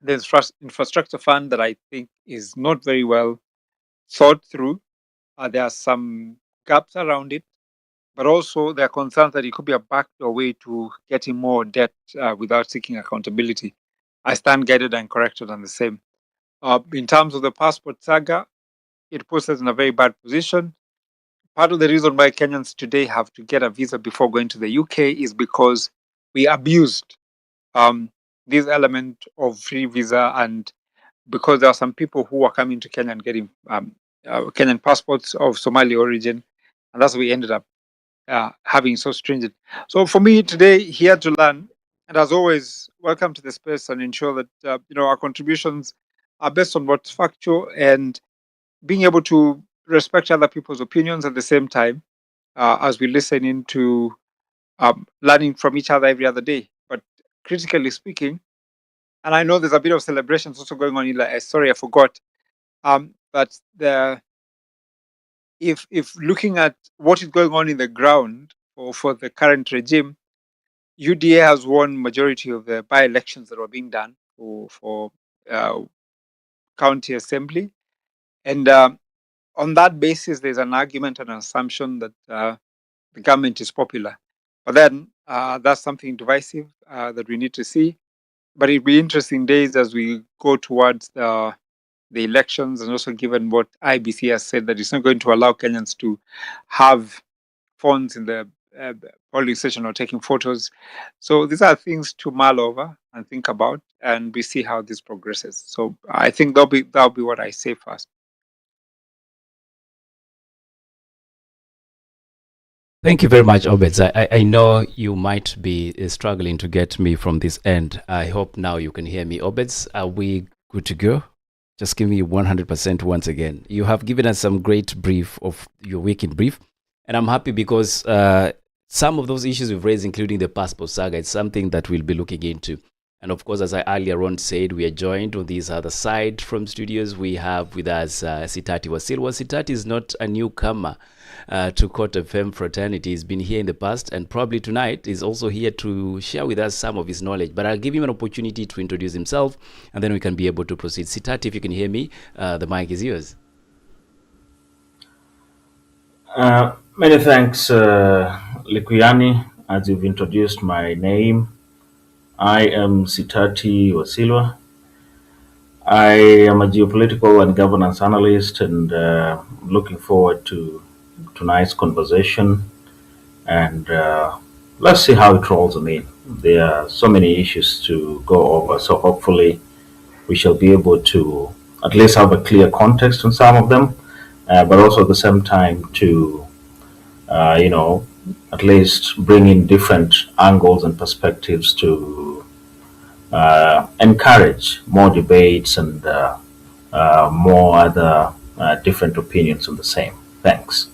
there's infrastructure fund that I think is not very well thought through. There are some gaps around it, but also there are concerns that it could be a backdoor way to getting more debt without seeking accountability. I stand guided and corrected on the same. In terms of the passport saga, it puts us in a very bad position. Part of the reason why Kenyans today have to get a visa before going to the UK is because we abused um, this element of free visa, and because there are some people who are coming to Kenya and getting Kenyan passports of Somali origin, and that's what we ended up having so stringent. So for me today, here to learn, and as always, welcome to the space and ensure that our contributions are based on what's factual and being able to respect other people's opinions at the same time as we listen into learning from each other every other day. But critically speaking, and I know there's a bit of celebrations also going on. Like, sorry, I forgot. But if looking at what is going on in the ground for the current regime, UDA has won majority of the by-elections that were being done for uh, county assembly, and on that basis, there's an argument and an assumption that the government is popular. But then that's something divisive that we need to see. But it'll be interesting days as we go towards the elections, and also given what IBC has said that it's not going to allow Kenyans to have phones in the polling station or taking photos. So these are things to mull over and think about, and we see how this progresses. So I think that'll be what I say first. Thank you very much, Obed. I know you might be struggling to get me from this end. I hope now you can hear me. Obed, are we good to go? Just give me 100% once again. You have given us some great brief of your week in brief, and I'm happy because some of those issues we've raised, including the passport saga, it's something that we'll be looking into. And of course, as I earlier on said, we are joined on this other side from studios. We have with us Sitati Wasilwa. Sitati is not a newcomer to Court FM fraternity. He's been here in the past, and probably tonight is also here to share with us some of his knowledge. But I'll give him an opportunity to introduce himself, and then we can be able to proceed. Sitati, if you can hear me, the mic is yours. Many thanks, Likuyani, as you've introduced my name. I am Sitati Wasilwa. I am a geopolitical and governance analyst, and looking forward to tonight's conversation. And let's see how it rolls. I mean, there are so many issues to go over, so hopefully we shall be able to at least have a clear context on some of them, but also at the same time to, at least bring in different angles and perspectives to encourage more debates and more other different opinions on the same. Thanks.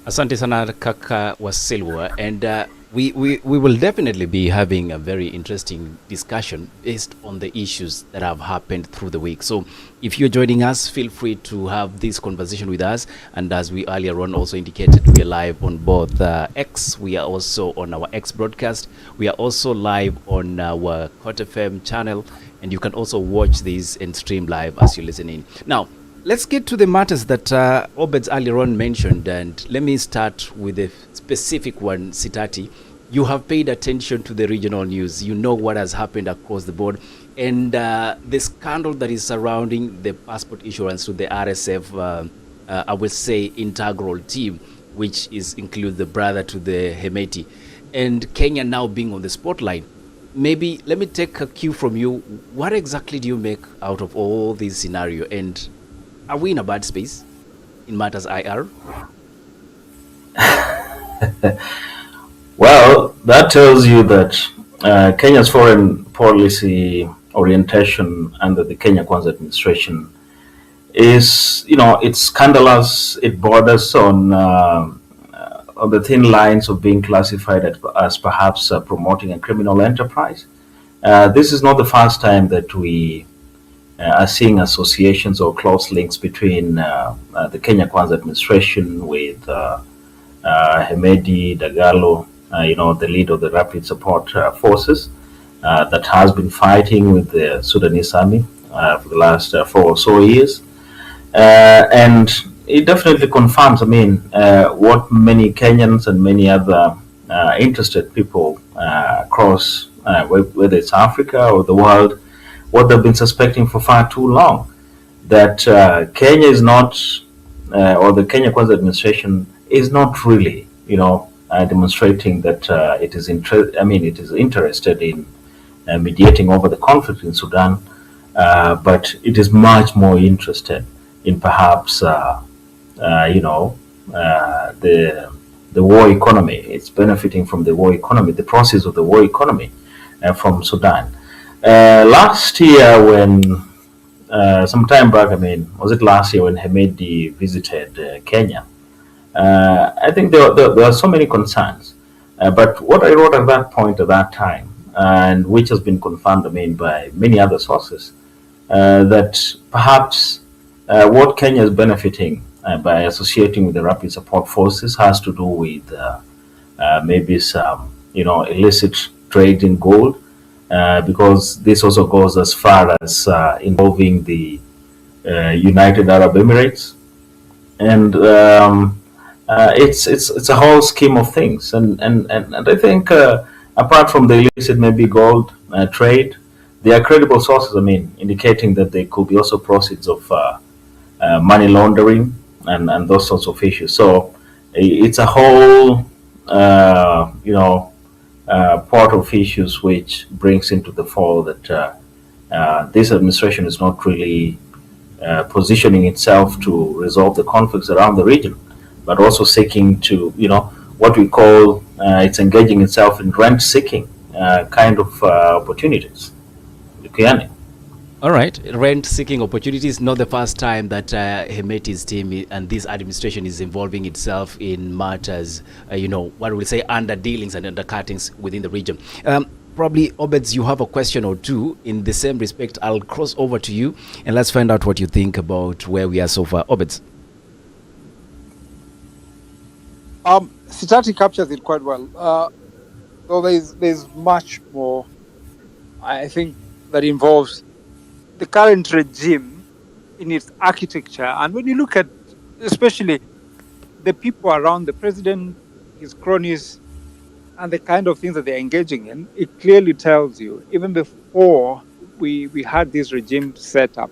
Asante sana kaka Wasilwa, and we will definitely be having a very interesting discussion based on the issues that have happened through the week. So if you're joining us, feel free to have this conversation with us. And as we earlier on also indicated, we are live on both X. We are also on our X broadcast. We are also live on our Court FM channel. And you can also watch this and stream live as you're listening. Now, let's get to the matters that Obed earlier on mentioned, and let me start with a specific one, Sitati. You have paid attention to the regional news. You know what has happened across the board, and the scandal that is surrounding the passport issuance to the RSF, I would say, integral team, which includes the brother to the Hemeti, and Kenya now being on the spotlight. Maybe let me take a cue from you. What exactly do you make out of all this scenario, and are we in a bad space in matters IR? Well, that tells you that Kenya's foreign policy orientation under the Kenya Kwanza administration is, it's scandalous. It borders on the thin lines of being classified as perhaps promoting a criminal enterprise. This is not the first time that we are seeing associations or close links between the Kenya Kwanza administration with Hemedi Dagalo, the leader of the Rapid Support Forces. that has been fighting with the Sudanese army for the last 4 or so years. And it definitely confirms, I mean, what many Kenyans and many other interested people across, whether it's Africa or the world, what they've been suspecting for far too long, that Kenya is not, or the Kenya Kwanza administration is not really, demonstrating that it is interested in mediating over the conflict in Sudan, but it is much more interested in perhaps, the war economy. It's benefiting from the war economy, the process of the war economy from Sudan. Last year, when some time back, I mean, was it last year when Hemedi visited Kenya? I think there are so many concerns. But what I wrote at that point, at that time, and which has been confirmed, I mean, by many other sources, that perhaps what Kenya is benefiting by associating with the Rapid Support Forces has to do with maybe some, illicit trade in gold, because this also goes as far as involving the United Arab Emirates, and it's a whole scheme of things, and I think apart from the illicit maybe gold trade, there are credible sources. I mean, indicating that there could be also proceeds of money laundering and those sorts of issues. So it's a whole part of issues which brings into the fore that this administration is not really positioning itself to resolve the conflicts around the region, but also seeking to, what we call, it's engaging itself in rent seeking kind of opportunities. Lukiani. All right, rent-seeking opportunities. Not the first time that Hemeti's team and this administration is involving itself in matters, what we say, under dealings and undercuttings within the region. Probably, Obeds, you have a question or two in the same respect. I'll cross over to you and let's find out what you think about where we are so far. Obeds. Sitati captures it quite well. So there's much more, I think, that involves the current regime in its architecture. And when you look at especially the people around the president, his cronies, and the kind of things that they're engaging in, it clearly tells you, even before we had this regime set up,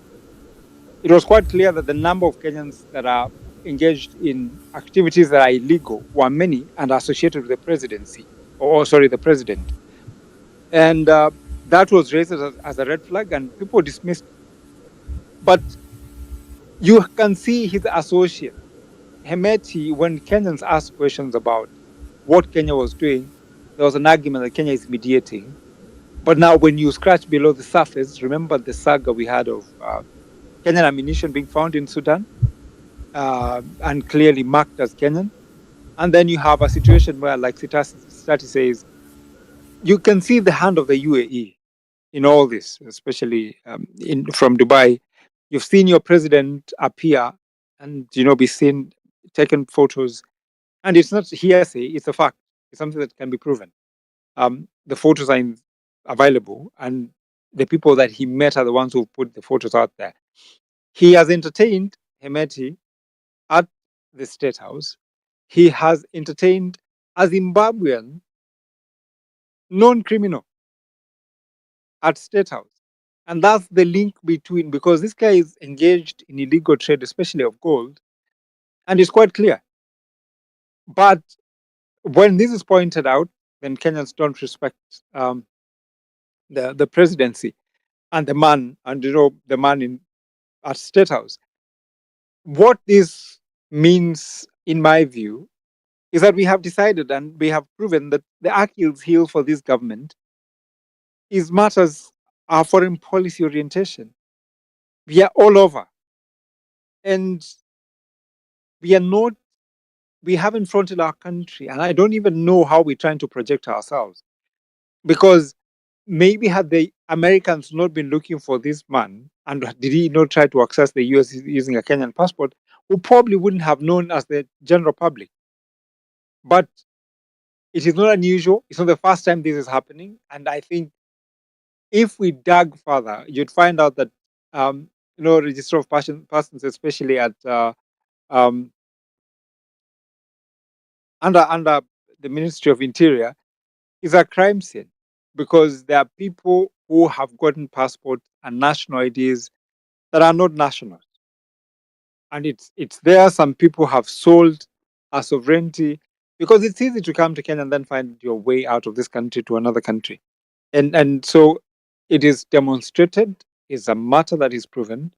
it was quite clear that the number of Kenyans that are engaged in activities that are illegal were many and associated with the presidency, the president. And that was raised as a red flag, and people dismissed. But you can see his associate, Hemeti, when Kenyans asked questions about what Kenya was doing, there was an argument that Kenya is mediating. But now when you scratch below the surface, remember the saga we had of Kenyan ammunition being found in Sudan and clearly marked as Kenyan. And then you have a situation where, like Sitati says, you can see the hand of the UAE in all this, especially from Dubai. You've seen your president appear and, be seen, taken photos. And it's not hearsay, it's a fact. It's something that can be proven. The photos are available, and the people that he met are the ones who put the photos out there. He has entertained Hemeti at the State House. He has entertained a Zimbabwean non-criminal at State House. And that's the link between, because this guy is engaged in illegal trade, especially of gold, and it's quite clear. But when this is pointed out, then Kenyans don't respect the presidency and the man, and the man at State House. What this means, in my view, is that we have decided and we have proven that the Achilles heel for this government is matters our foreign policy orientation. We are all over. And we haven't fronted our country. And I don't even know how we're trying to project ourselves. Because maybe had the Americans not been looking for this man, and did he not try to access the US using a Kenyan passport, we probably wouldn't have known as the general public. But it is not unusual. It's not the first time this is happening. And I think if we dug further, you'd find out that register of persons, especially at um, under the Ministry of Interior, is a crime scene because there are people who have gotten passports and national IDs that are not national, and it's there. Some people have sold our sovereignty because it's easy to come to Kenya and then find your way out of this country to another country, and so it is demonstrated, is a matter that is proven,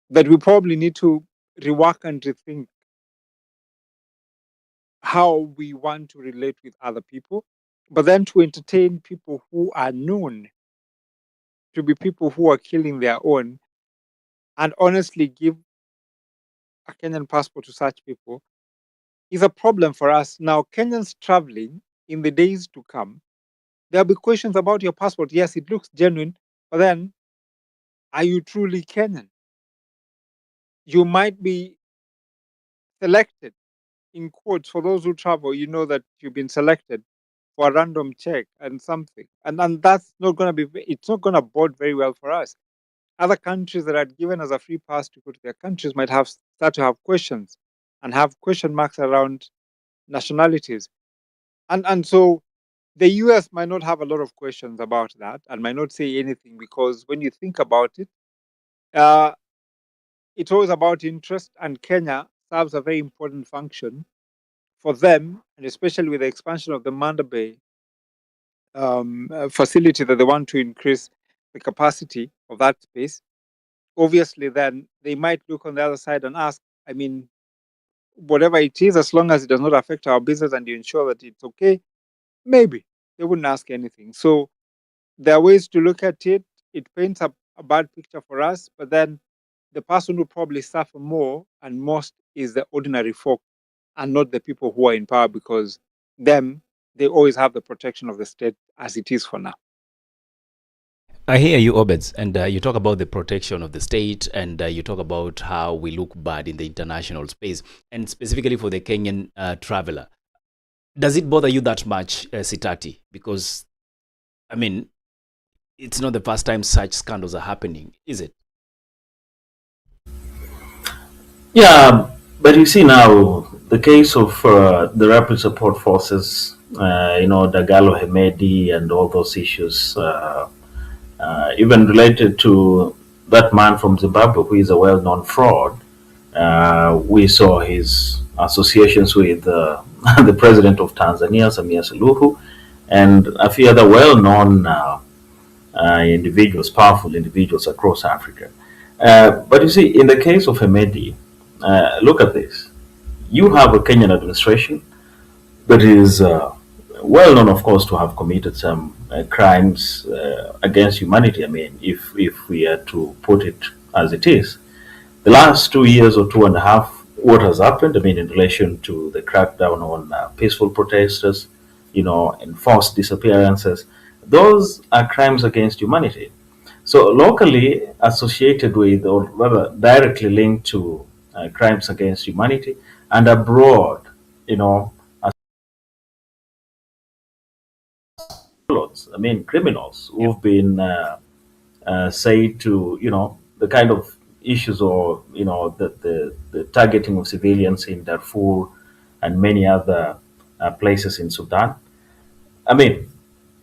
that we probably need to rework and rethink how we want to relate with other people, but then to entertain people who are known to be people who are killing their own, and honestly give a Kenyan passport to such people is a problem for us. Now, Kenyans traveling in the days to come, there'll be questions about your passport. Yes, it looks genuine, but then are you truly Kenyan? You might be selected, in quotes, for those who travel, you know that you've been selected for a random check and something. And that's not going to be, it's not going to bode very well for us. Other countries that had given us a free pass to go to their countries might have start to have questions and have question marks around nationalities. And so the US might not have a lot of questions about that and might not say anything because when you think about it, uh, it's always about interest, and Kenya serves a very important function for them, and especially with the expansion of the Manda Bay facility that they want to increase the capacity of that space. Obviously, then they might look on the other side and ask, I mean, whatever it is, as long as it does not affect our business and you ensure that it's okay, maybe they wouldn't ask anything. So there are ways to look at it. It paints a bad picture for us, but then the person who probably suffer more and most is the ordinary folk and not the people who are in power because them, they always have the protection of the state as it is for now. I hear you, Obeds, and you talk about the protection of the state, and you talk about how we look bad in the international space, and specifically for the Kenyan traveler. Does it bother you that much, Sitati? Because, I mean, it's not the first time such scandals are happening, is it? Yeah, but you see now the case of the Rapid Support Forces, Dagalo Hemedi and all those issues, even related to that man from Zimbabwe who is a well-known fraud. We saw his associations with the president of Tanzania, Samia Suluhu, and a few other well-known individuals, powerful individuals across Africa. But you see, in the case of Hemedi, look at this. You have a Kenyan administration that is well known, of course, to have committed some crimes against humanity. I mean, if we are to put it as it is, the last 2 years or 2.5, what has happened? I mean, in relation to the crackdown on peaceful protesters, enforced disappearances, those are crimes against humanity. So locally associated with, or rather directly linked to crimes against humanity, and abroad, criminals who've been said to, the kind of issues or, the targeting of civilians in Darfur and many other places in Sudan. I mean,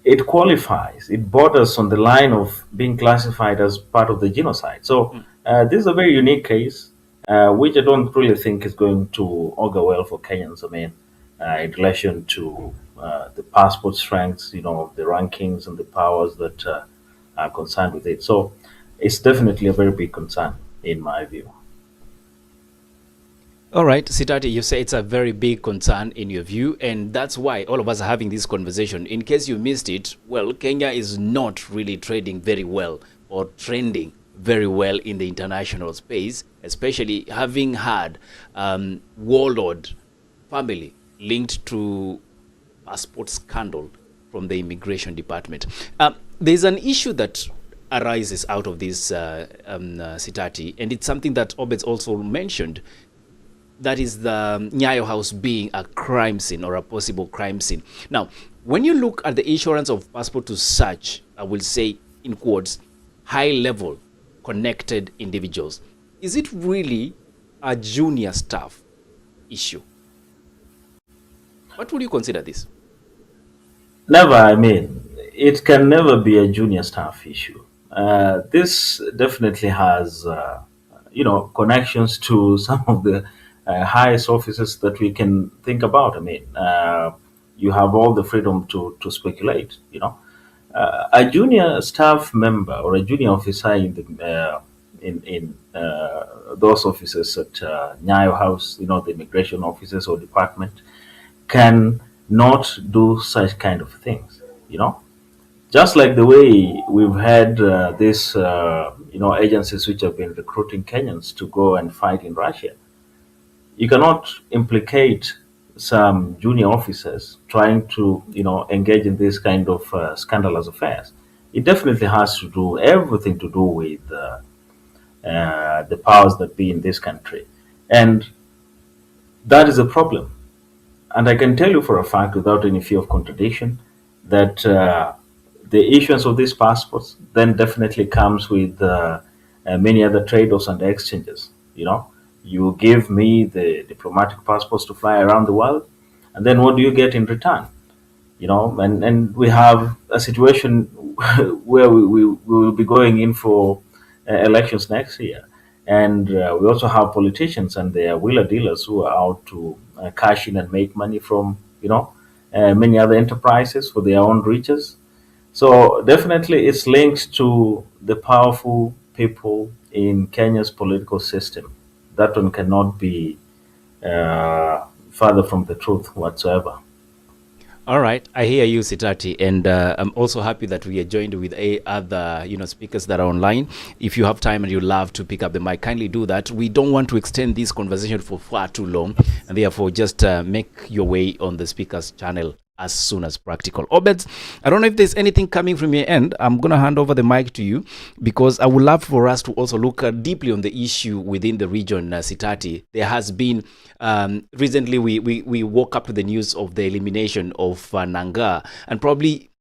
it qualifies, it borders on the line of being classified as part of the genocide. So this is a very unique case, which I don't really think is going to augur well for Kenyans. I mean, in relation to the passport strengths, the rankings and the powers that are concerned with it. So it's definitely a very big concern in my view. All right, Sitati, you say it's a very big concern in your view, and that's why all of us are having this conversation. In case you missed it, well, Kenya is not really trading very well or trending very well in the international space, especially having had warlord family linked to passport scandal from the immigration department. There's an issue that arises out of this, Sitati, and it's something that Obeds also mentioned. That is the Nyayo House being a crime scene or a possible crime scene. Now, when you look at the issuance of passport to such, I will say, in quotes, high level connected individuals. Is it really a junior staff issue? What would you consider this? Never, I mean, it can never be a junior staff issue. This definitely has, connections to some of the highest offices that we can think about. I mean, you have all the freedom to speculate, a junior staff member or a junior officer in the those offices at Nyayo House, the immigration offices or department, can not do such kind of things. Just like the way we've had these agencies which have been recruiting Kenyans to go and fight in Russia. You cannot implicate some junior officers trying to engage in this kind of scandalous affairs. It definitely has to do everything to do with the powers that be in this country, and that is a problem. And I can tell you for a fact, without any fear of contradiction, that the issuance of these passports then definitely comes with many other trade-offs and exchanges. You give me the diplomatic passports to fly around the world, and then what do you get in return? And we have a situation where we will be going in for elections next year. And we also have politicians and their wheeler dealers who are out to cash in and make money from, many other enterprises for their own riches. So definitely it's linked to the powerful people in Kenya's political system. That one cannot be further from the truth whatsoever. All right, I hear you, Sitati, and I'm also happy that we are joined with other, speakers that are online. If you have time and you love to pick up the mic, kindly do that. We don't want to extend this conversation for far too long, and therefore just make your way on the speakers channel as soon as practical. Obed, I don't know if there's anything coming from your end. I'm going to hand over the mic to you because I would love for us to also look deeply on the issue within the region, Sitati. There has been, recently we woke up to the news of the elimination of Nangaa, and probably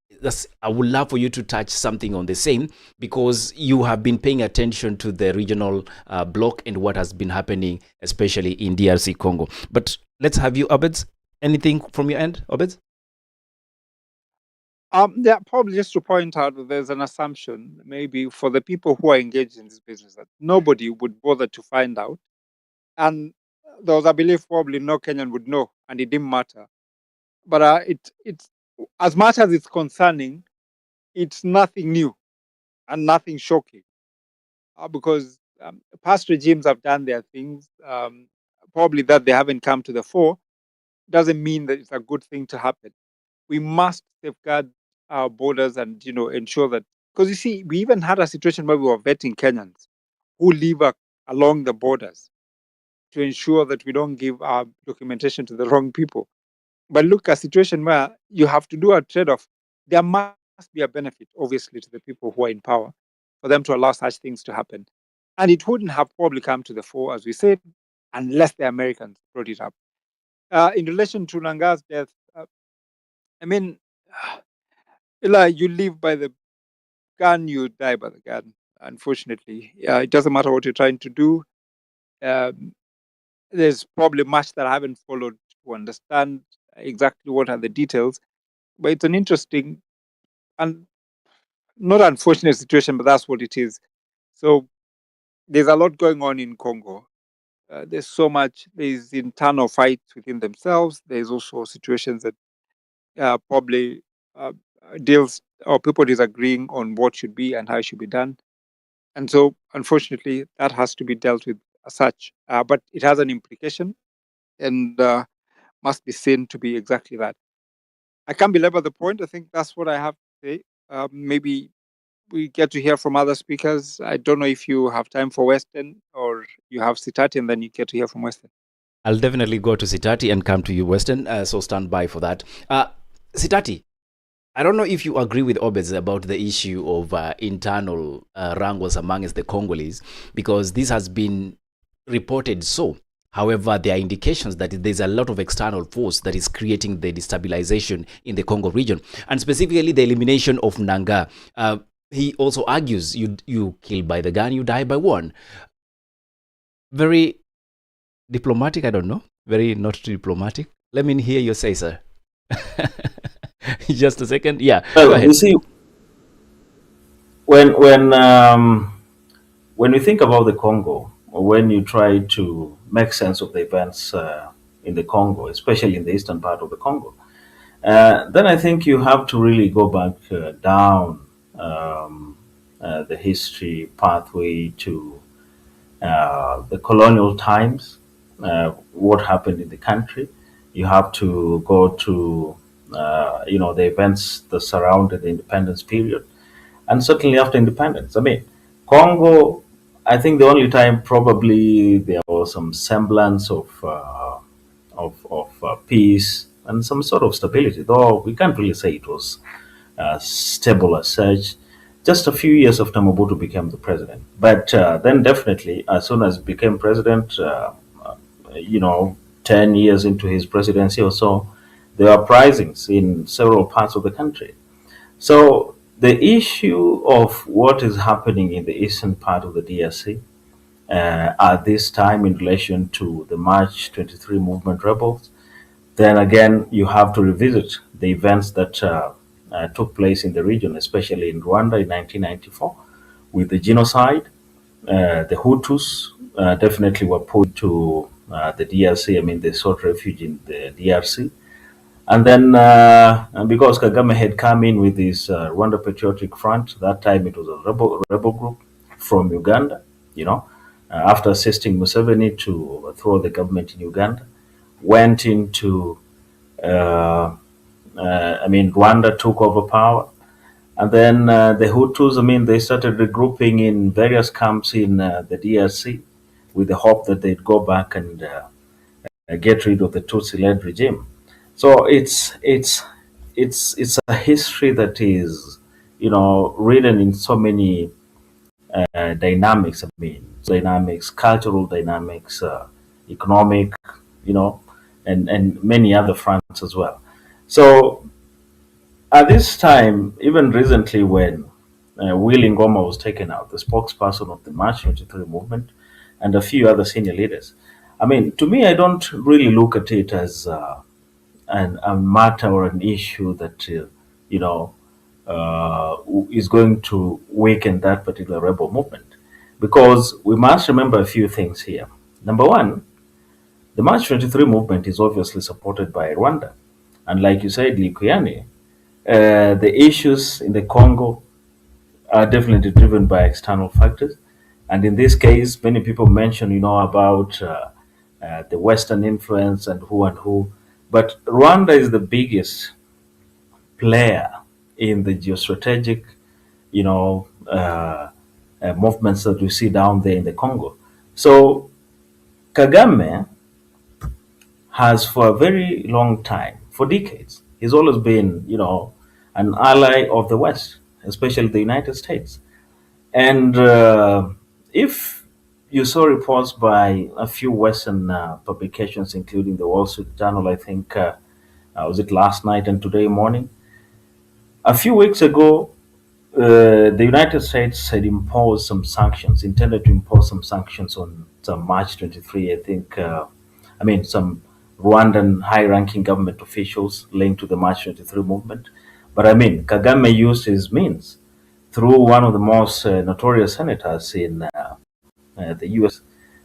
I would love for you to touch something on the same because you have been paying attention to the regional bloc and what has been happening, especially in DRC Congo. But let's have you, Obed. Anything from your end, Obed? Yeah, probably just to point out that there's an assumption, maybe for the people who are engaged in this business, that nobody would bother to find out. And there was a belief probably no Kenyan would know, and it didn't matter. But it's as much as it's concerning, it's nothing new and nothing shocking, because past regimes have done their things. Probably that they haven't come to the fore doesn't mean that it's a good thing to happen. We must safeguard our borders and ensure that, because you see, we even had a situation where we were vetting Kenyans who live along the borders to ensure that we don't give our documentation to the wrong people. But look, a situation where you have to do a trade-off. There must be a benefit, obviously, to the people who are in power for them to allow such things to happen. And it wouldn't have probably come to the fore, as we said, unless the Americans brought it up. In relation to Nangaa's death, I mean, Eli, you live by the gun, you die by the gun. Unfortunately, it doesn't matter what you're trying to do. There's probably much that I haven't followed to understand exactly what are the details, but it's an interesting and not unfortunate situation, but that's what it is. So there's a lot going on in Congo. There's so much. There's internal fights within themselves. There's also situations that probably deals or people disagreeing on what should be and how it should be done. And so, unfortunately, that has to be dealt with as such. But it has an implication and must be seen to be exactly that. I can't belabor the point. I think that's what I have to say. Maybe we get to hear from other speakers. I don't know if you have time for Western or you have Sitati and then you get to hear from Western. I'll definitely go to Sitati and come to you, Western. So stand by for that. Sitati, I don't know if you agree with Obed about the issue of internal wrangles amongst the Congolese, because this has been reported so. However, there are indications that there's a lot of external force that is creating the destabilization in the Congo region, and specifically the elimination of Nangaa. he also argues you kill by the gun, you die by one. Very diplomatic, I don't know. Very not diplomatic. Let me hear you say, sir. Just a second. Yeah, go Well, ahead. you see, when we think about the Congo, or when you try to make sense of the events in the Congo, especially in the eastern part of the Congo, then I think you have to really go back down the history pathway to the colonial times, what happened in the country. You have to go to the events that surrounded the independence period, and certainly after independence. I mean, Congo. I think the only time probably there was some semblance of peace and some sort of stability, though we can't really say it was stable as such. Just a few years after Mobutu became the president, but then definitely as soon as he became president, 10 years into his presidency or so, there were uprisings in several parts of the country. So the issue of what is happening in the eastern part of the DRC at this time in relation to the March 23 movement rebels, then again you have to revisit the events that took place in the region, especially in Rwanda in 1994 with the genocide. The Hutus definitely were put to the DRC. I mean, they sought refuge in the DRC. And then, because Kagame had come in with his Rwanda Patriotic Front, that time it was a rebel group from Uganda, after assisting Museveni to overthrow the government in Uganda, went into, Rwanda took over power. And then the Hutus, they started regrouping in various camps in the DRC with the hope that they'd go back and get rid of the Tutsi-led regime. So it's a history that is, written in so many dynamics. Dynamics, cultural dynamics, economic, and many other fronts as well. So at this time, even recently, when Willy Ngoma was taken out, the spokesperson of the March 23 movement, and a few other senior leaders, to me, I don't really look at it as a matter or an issue that is going to weaken that particular rebel movement, because we must remember a few things here. Number one, the March 23 movement is obviously supported by Rwanda, and like you said, Likuyani, the issues in the Congo are definitely driven by external factors, and in this case, many people mention, about the Western influence and who. But Rwanda is the biggest player in the geostrategic, movements that we see down there in the Congo. So Kagame has, for a very long time, for decades, he's always been, an ally of the West, especially the United States. And if you saw reports by a few Western publications, including the Wall Street Journal, I think, was it last night and today morning? A few weeks ago, the United States had imposed some sanctions, intended to impose some sanctions on some March 23, I think, some Rwandan high-ranking government officials linked to the March 23 movement. But Kagame used his means through one of the most notorious senators in the US.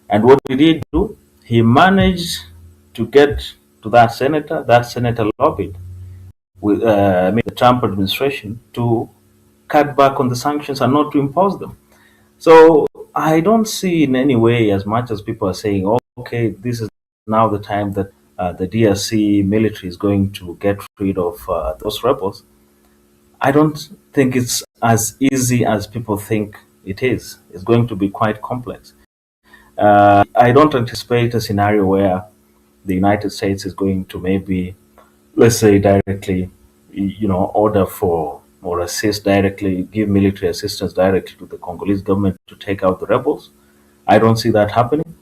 And what did he do? He managed to get to that senator. That senator lobbied with the Trump administration to cut back on the sanctions and not to impose them. So I don't see in any way, as much as people are saying, oh, okay, this is now the time that the DRC military is going to get rid of those rebels. I don't think it's as easy as people think it is. It's going to be quite complex. I don't anticipate a scenario where the United States is going to maybe, let's say, directly, order for or assist directly, give military assistance directly to the Congolese government to take out the rebels. I don't see that happening.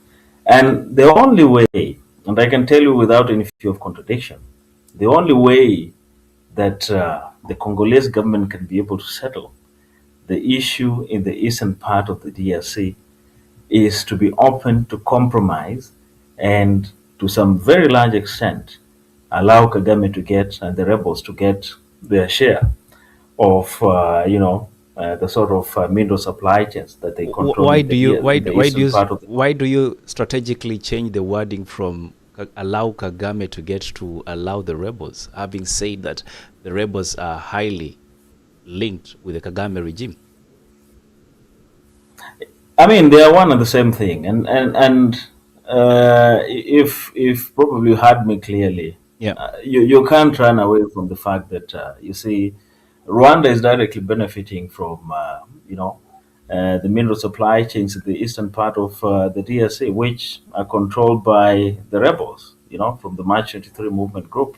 And the only way, and I can tell you without any fear of contradiction, the only way that the Congolese government can be able to settle the issue in the eastern part of the DRC is to be open to compromise and to some very large extent allow Kagame to get and the rebels to get their share of the sort of mineral supply chains that they control Why in do you in the eastern part of the why do you strategically change the wording from allow Kagame to get to allow the rebels, having said that the rebels are highly linked with the Kagame regime? I mean, they are one and the same thing, and if probably you heard me clearly, Yeah. you can't run away from the fact that you see, Rwanda is directly benefiting from the mineral supply chains in the eastern part of the DRC, which are controlled by the rebels, from the March 23 movement group.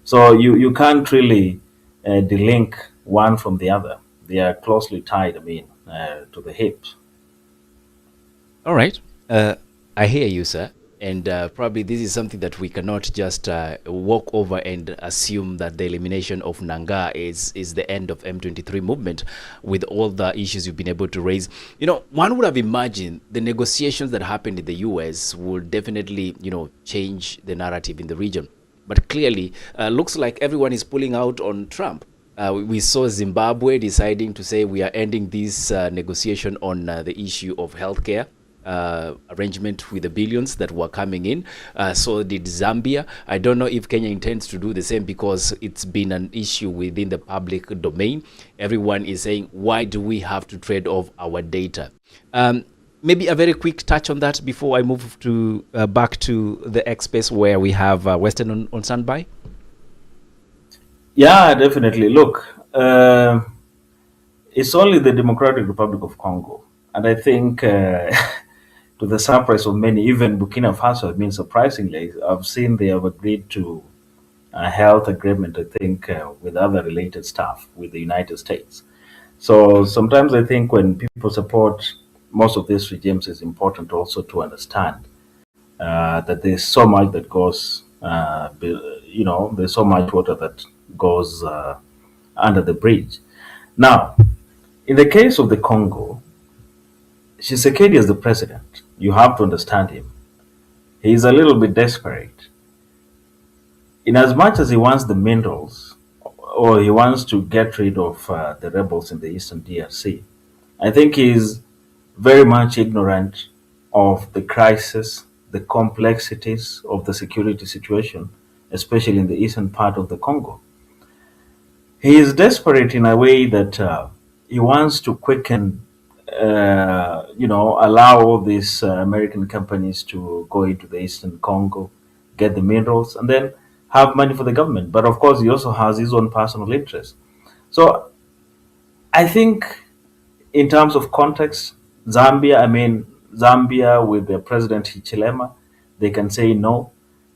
So you can't really delink one from the other. They are closely tied. I mean, to the hips. All right. I hear you, sir. And probably this is something that we cannot just walk over and assume that the elimination of Nanga is the end of M23 movement with all the issues you've been able to raise. One would have imagined the negotiations that happened in the US would definitely, change the narrative in the region. But clearly, looks like everyone is pulling out on Trump. We saw Zimbabwe deciding to say we are ending this negotiation on the issue of healthcare. Arrangement with the billions that were coming in. So did Zambia. I don't know if Kenya intends to do the same because it's been an issue within the public domain. Everyone is saying, why do we have to trade off our data? Maybe a very quick touch on that before I move to back to the X space where we have Western on standby. Yeah, definitely. Look, it's only the Democratic Republic of Congo, and I think. To the surprise of many, even Burkina Faso, I mean, surprisingly, I've seen they have agreed to a health agreement, I think, with other related stuff with the United States. So sometimes I think when people support most of these regimes, it's important also to understand that there's so much that goes, there's so much water that goes under the bridge. Now, in the case of the Congo, Tshisekedi is the president. You have to understand him. He is a little bit desperate. In as much as he wants the minerals, or he wants to get rid of the rebels in the eastern DRC, I think he is very much ignorant of the crisis, the complexities of the security situation, especially in the eastern part of the Congo. He is desperate in a way that he wants to quicken allow all these American companies to go into the Eastern Congo, get the minerals, and then have money for the government. But of course, he also has his own personal interests. So I think, in terms of context, Zambia with the President Hichilema, they can say no,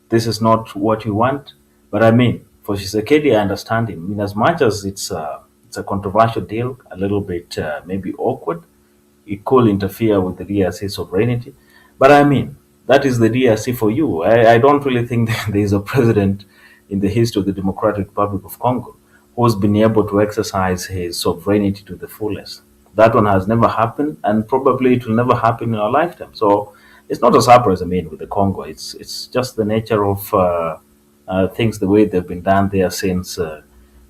this is not what we want. But I mean, for Shisekedi, I understand him. I mean, as much as it's a controversial deal, a little bit maybe awkward, it could interfere with the DRC sovereignty. But I mean, that is the DRC for you. I don't really think that there is a president in the history of the Democratic Republic of Congo who's been able to exercise his sovereignty to the fullest. That one has never happened, and probably it will never happen in our lifetime. So it's not a surprise, I mean, with the Congo. It's just the nature of things, the way they've been done there since the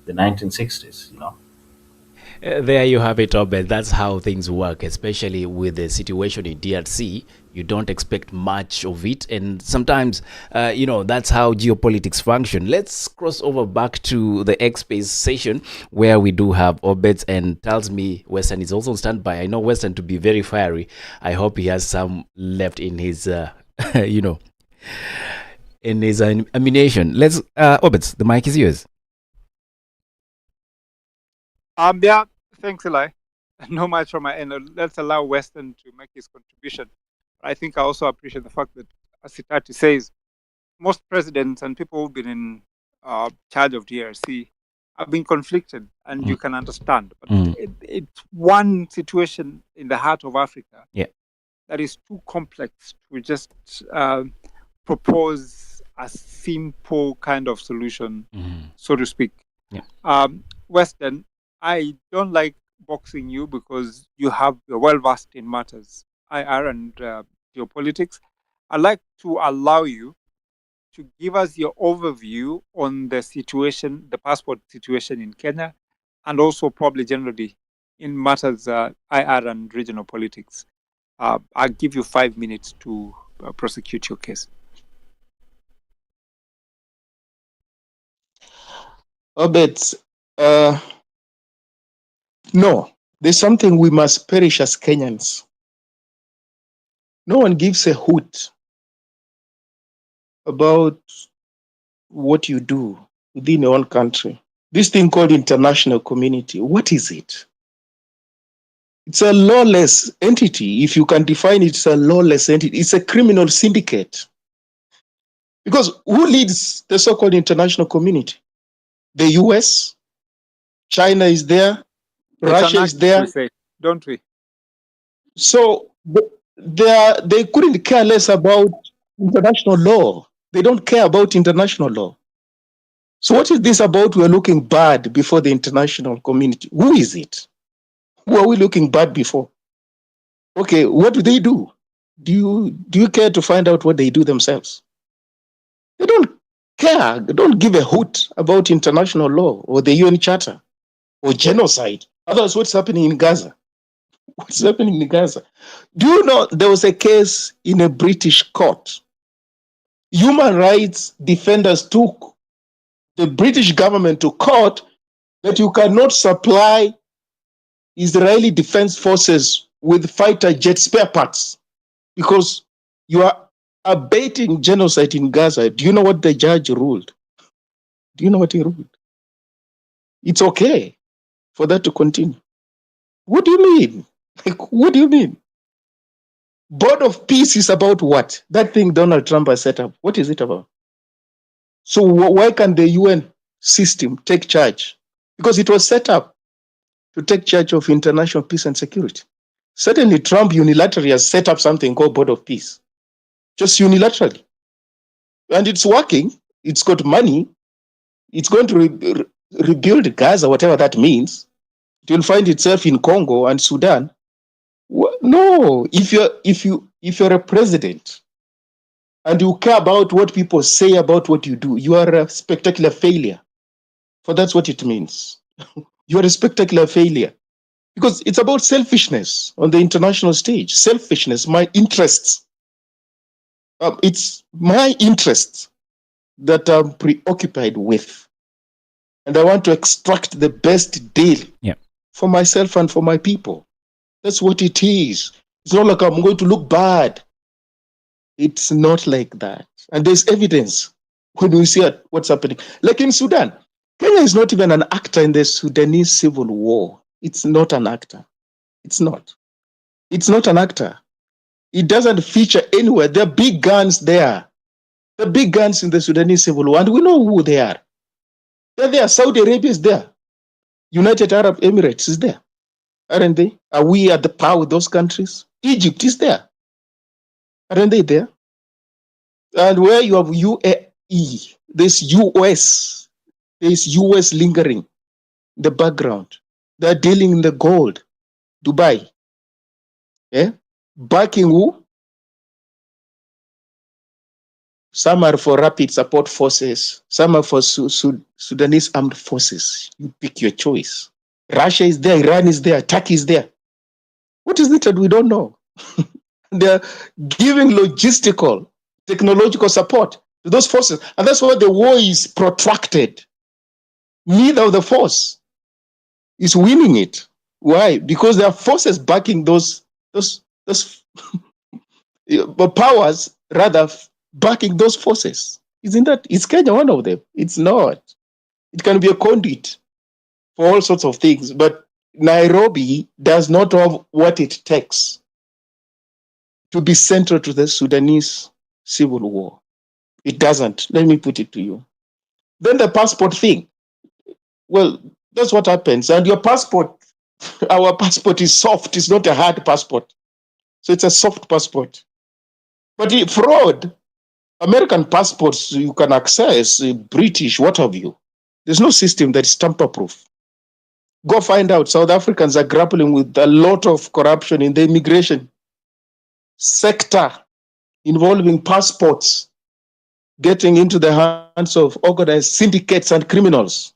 1960s, There you have it, Obed. That's how things work, especially with the situation in DRC. You don't expect much of it. And sometimes, that's how geopolitics function. Let's cross over back to the X-Space session where we do have Obed, and tells me Western is also on standby. I know Western to be very fiery. I hope he has some left in his, in his ammunition. Let's, Obed, the mic is yours. Yeah, thanks, Eli. No much from my end. Let's allow Western to make his contribution. I think I also appreciate the fact that, as Sitati says, most presidents and people who've been in charge of DRC have been conflicted, and you can understand. But it's one situation in the heart of Africa that is too complex to just propose a simple kind of solution, so to speak. Western, I don't like boxing you because you're well versed in matters IR and geopolitics. I'd like to allow you to give us your overview on the situation, the passport situation in Kenya, and also probably generally in matters IR and regional politics. I'll give you 5 minutes to prosecute your case. Obed, no, there's something we must perish as Kenyans. No one gives a hoot about what you do within your own country. This thing called international community, what is it? It's a lawless entity. If you can define it, it's a lawless entity. It's a criminal syndicate. Because who leads the so-called international community? The US, China is there, Russia is there. We say, don't we? So they couldn't care less about international law. They don't care about international law. So what is this about? We're looking bad before the international community. Who is it? Who are we looking bad before? Okay, what do they do? Do you care to find out what they do themselves? They don't care. They don't give a hoot about international law or the UN Charter or genocide. Otherwise, what's happening in Gaza? What's happening in Gaza? Do you know there was a case in a British court? Human rights defenders took the British government to court that you cannot supply Israeli Defense Forces with fighter jet spare parts because you are abating genocide in Gaza. Do you know what the judge ruled? Do you know what he ruled? It's okay for that to continue. What do you mean? Like, what do you mean? Board of Peace is about what? That thing Donald Trump has set up. What is it about? So why can the UN system take charge? Because it was set up to take charge of international peace and security. Certainly, Trump unilaterally has set up something called Board of Peace, just unilaterally. And it's working. It's got money. It's going to rebuild Gaza, whatever that means. It will find itself in Congo and Sudan. No, if you're a president and you care about what people say about what you do, you are a spectacular failure. For that's what it means. You are a spectacular failure. Because it's about selfishness on the international stage. Selfishness, my interests. It's my interests that I'm preoccupied with. And I want to extract the best deal for myself and for my people. That's what it is. It's not like I'm going to look bad. It's not like that. And there's evidence when we see what's happening. Like in Sudan, Kenya is not even an actor in the Sudanese civil war. It's not an actor. It's not. It's not an actor. It doesn't feature anywhere. There are big guns there. The big guns in the Sudanese civil war, and we know who they are. They're there. Saudi Arabia is there. United Arab Emirates is there. Aren't they? Are we at the par with those countries? Egypt is there. Aren't they there? And where you have UAE, there's US lingering in the background. They're dealing in the gold. Dubai. Yeah? Backing who? Some are for rapid support forces. Some are for Sudanese armed forces. You pick your choice. Russia is there. Iran is there. Turkey is there. What is it that we don't know? They're giving logistical, technological support to those forces. And that's why the war is protracted. Neither of the force is winning it. Why? Because there are forces backing those powers, rather backing those forces. Isn't that? Is Kenya one of them? It's not. It can be a conduit for all sorts of things, but Nairobi does not have what it takes to be central to the Sudanese civil war. It doesn't. Let me put it to you. Then the passport thing. Well, that's what happens. And your passport, our passport is soft. It's not a hard passport. So it's a soft passport. But fraud, American passports you can access, British, what have you. There's no system that is tamper-proof. Go find out. South Africans are grappling with a lot of corruption in the immigration sector involving passports getting into the hands of organized syndicates and criminals.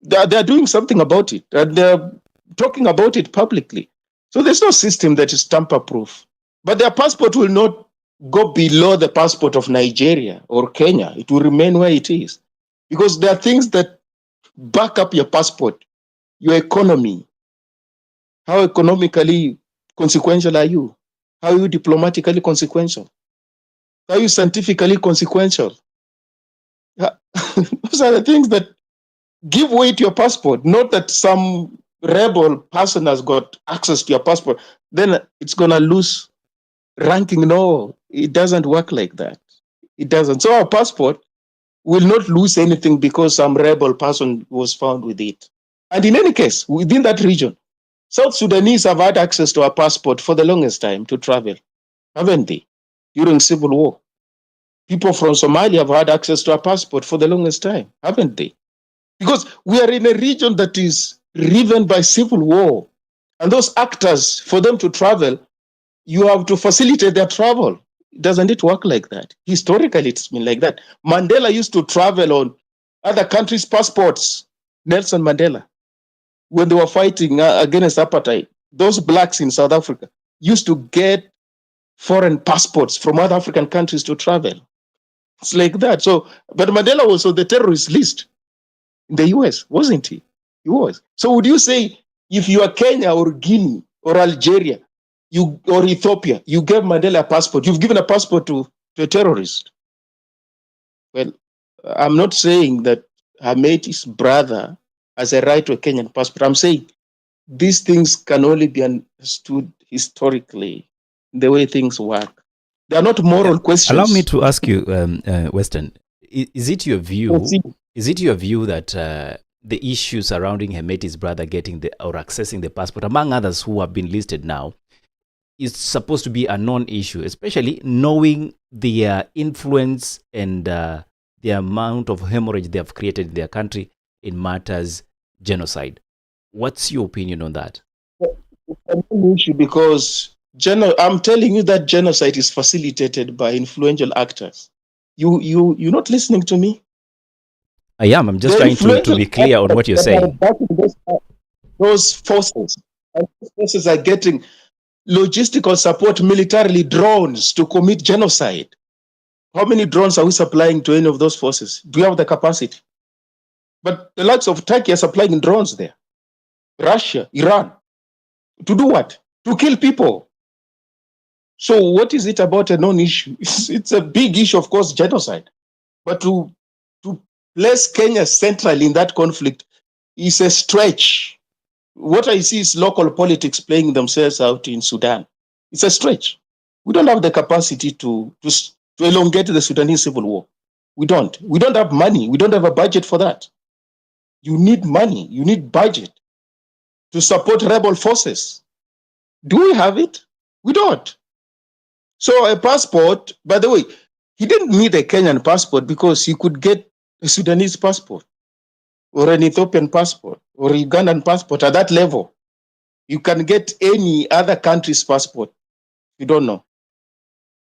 They're doing something about it, and they're talking about it publicly. So there's no system that is tamper-proof. But their passport will not go below the passport of Nigeria or Kenya. It will remain where it is. Because there are things that back up your passport, your economy. How economically consequential are you? How are you diplomatically consequential? How are you scientifically consequential? Those are the things that give weight to your passport, not that some rebel person has got access to your passport, then it's going to lose ranking. No, it doesn't work like that. It doesn't. So our passport will not lose anything because some rebel person was found with it. And in any case, within that region, South Sudanese have had access to our passport for the longest time to travel, haven't they? During civil war. People from Somalia have had access to our passport for the longest time, haven't they? Because we are in a region that is riven by civil war. And those actors, for them to travel, you have to facilitate their travel. Doesn't it work like that? Historically, it's been like that. Mandela used to travel on other countries' passports. Nelson Mandela, when they were fighting against apartheid, those blacks in South Africa used to get foreign passports from other African countries to travel. It's like that. So, but Mandela was on the terrorist list in the US, wasn't he? He was. So would you say if you are Kenya or Guinea or Algeria, or Ethiopia, you gave Mandela a passport, you've given a passport to a terrorist? Well, I'm not saying that Hameti's brother has a right to a Kenyan passport. I'm saying these things can only be understood historically, the way things work. They are not moral questions. Allow me to ask you, Weston, is it your view? Is it your view that the issue surrounding Hemeti's brother getting or accessing the passport, among others who have been listed now, is supposed to be a non-issue, especially knowing their influence and the amount of hemorrhage they have created in their country in matters genocide? What's your opinion on that? It's a non-issue because I'm telling you that genocide is facilitated by influential actors. You're not listening to me? I am. I'm just trying to be clear on what you're saying. Those forces, and those forces are getting logistical support, militarily drones to commit genocide. How many drones are we supplying to any of those forces? Do you have the capacity? But the likes of Turkey are supplying drones there. Russia, Iran. To do what? To kill people. So what is it about a non-issue? It's a big issue, of course, genocide. But to place Kenya central in that conflict is a stretch. What I see is local politics playing themselves out in Sudan. It's a stretch. We don't have the capacity to elongate the Sudanese civil war. We don't. We don't have money. We don't have a budget for that. You need money. You need budget to support rebel forces. Do we have it? We don't. So a passport, by the way, he didn't need a Kenyan passport because he could get a Sudanese passport or an Ethiopian passport or a Ugandan passport at that level. You can get any other country's passport. You don't know.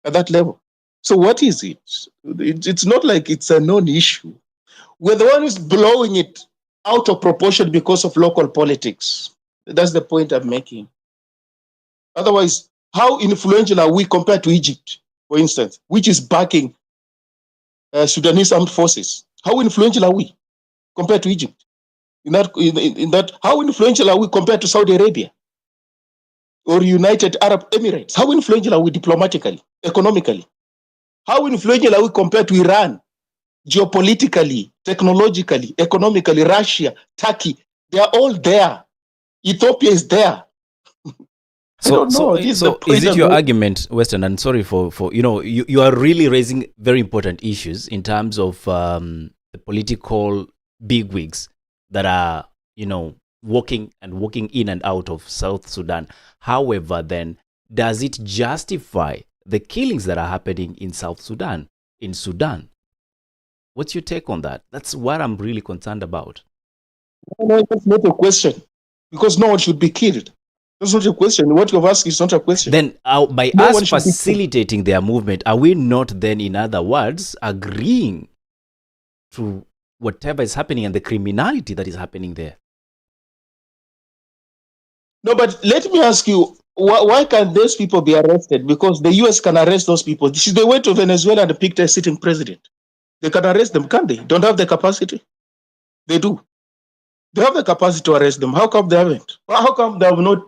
At that level. So what is it? It's not like it's a non-issue. We're the one who's blowing it out of proportion because of local politics. That's the point I'm making. Otherwise, how influential are we compared to Egypt, for instance, which is backing Sudanese armed forces? How influential are we compared to Egypt? In that, how influential are we compared to Saudi Arabia or United Arab Emirates? How influential are we diplomatically, economically? How influential are we compared to Iran, geopolitically, technologically, economically? Russia, Turkey, they are all there. Ethiopia is there. So is it your argument, Weston? And sorry for you are really raising very important issues in terms of the political bigwigs that are walking in and out of South Sudan. However, then does it justify the killings that are happening in South Sudan, in Sudan? What's your take on that? That's what I'm really concerned about. No, that's not a question. Because no one should be killed. That's not a question. What you've asked is not a question. Then by No us one should be killed. facilitating their movement, are we not then, in other words, agreeing to whatever is happening and the criminality that is happening there? No, but let me ask you, why can't those people be arrested? Because the US can arrest those people. They went to Venezuela and picked a sitting president. They can arrest them, can't they? Don't have the capacity? They do. They have the capacity to arrest them. How come they haven't? How come they have not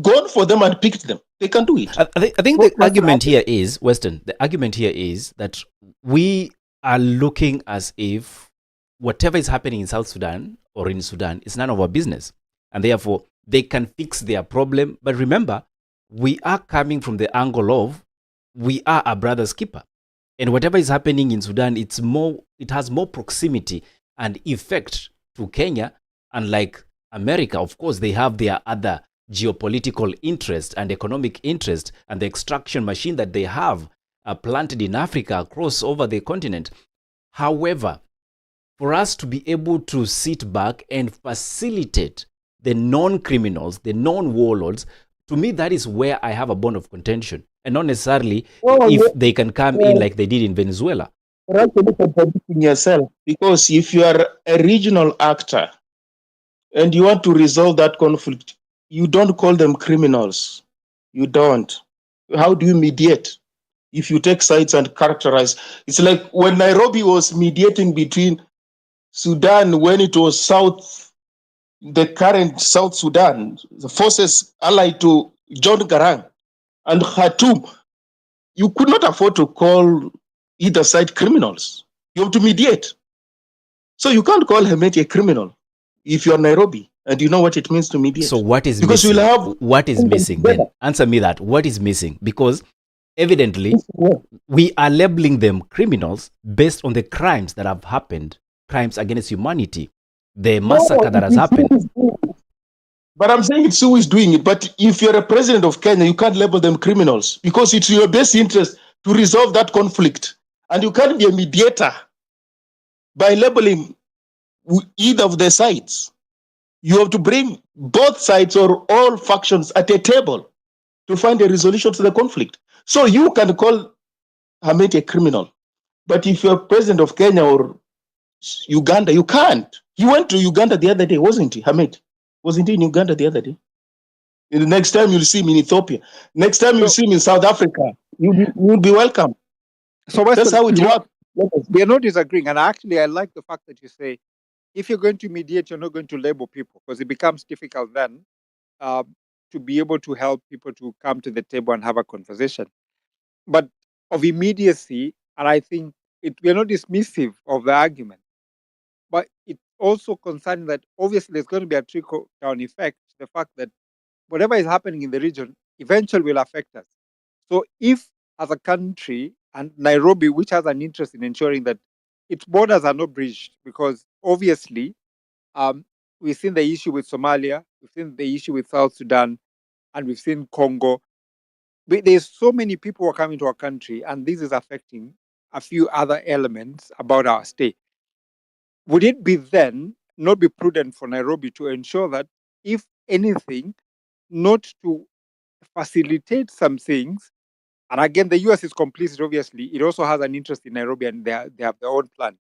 gone for them and picked them? They can do it. I think the argument here is, Weston, the argument here is that we are looking as if whatever is happening in South Sudan or in Sudan is none of our business. And therefore, they can fix their problem. But remember, we are coming from the angle of we are a brother's keeper. And whatever is happening in Sudan, it has more proximity and effect to Kenya. Unlike America, of course, they have their other geopolitical interest and economic interest and the extraction machine that they have planted in Africa across over the continent. However, for us to be able to sit back and facilitate the non-criminals, the non-warlords, to me, that is where I have a bone of contention. And not necessarily if they can come in like they did in Venezuela. You're actually contradicting yourself, because if you are a regional actor and you want to resolve that conflict, you don't call them criminals. You don't. How do you mediate? If you take sides and characterize, it's like when Nairobi was mediating between Sudan, when it was the current South Sudan, the forces allied to John Garang and Khartoum, you could not afford to call either side criminals. You have to mediate. So you can't call Hemeti a criminal if you're Nairobi and you know what it means to mediate. So what is because missing? You'll have what is missing then? Answer me that. What is missing? Because evidently we are labeling them criminals based on the crimes that have happened, crimes against humanity, the massacre that has happened. But I'm saying it's who is doing it. But if you're a president of Kenya, you can't label them criminals, because it's your best interest to resolve that conflict. And you can't be a mediator by labeling either of the sides. You have to bring both sides or all factions at a table to find a resolution to the conflict. So you can call Hamid a criminal. But if you're president of Kenya or Uganda, you can't. He went to Uganda the other day, wasn't he, Hamid? Wasn't he in Uganda the other day? The next time you'll see him in Ethiopia. Next time you'll see him in South Africa. You'll be welcome. So that's how it works. We are not disagreeing. And actually, I like the fact that you say, if you're going to mediate, you're not going to label people, because it becomes difficult then to be able to help people to come to the table and have a conversation. But of immediacy, and I think we're not dismissive of the argument, but it also concerning that obviously there's going to be a trickle-down effect, the fact that whatever is happening in the region eventually will affect us. So if, as a country, and Nairobi, which has an interest in ensuring that its borders are not breached, because obviously we've seen the issue with Somalia, we've seen the issue with South Sudan, and we've seen Congo. There's so many people who are coming to our country, and this is affecting a few other elements about our state. Would it be then not be prudent for Nairobi to ensure that, if anything, not to facilitate some things? And again, the US is complicit, obviously. It also has an interest in Nairobi, and they have their own plan.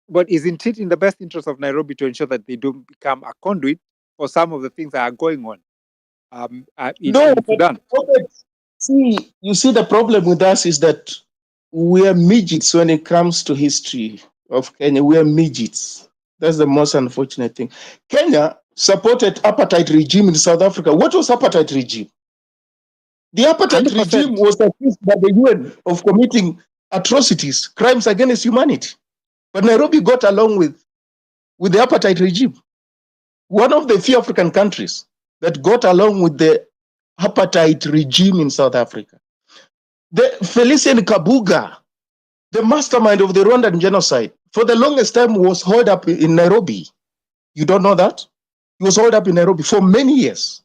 But isn't it in the best interest of Nairobi to ensure that they don't become a conduit for some of the things that are going on in Sudan? See, you see, the problem with us is that we are midgets when it comes to history of Kenya. We are midgets. That's the most unfortunate thing. Kenya supported apartheid regime in South Africa. What was apartheid regime? The apartheid 100%. Regime was accused by the UN of committing atrocities, crimes against humanity. But Nairobi got along with the apartheid regime. One of the few African countries that got along with the apartheid regime in South Africa. The Felicien Kabuga, the mastermind of the Rwandan genocide, for the longest time was held up in Nairobi. You don't know that? He was held up in Nairobi for many years.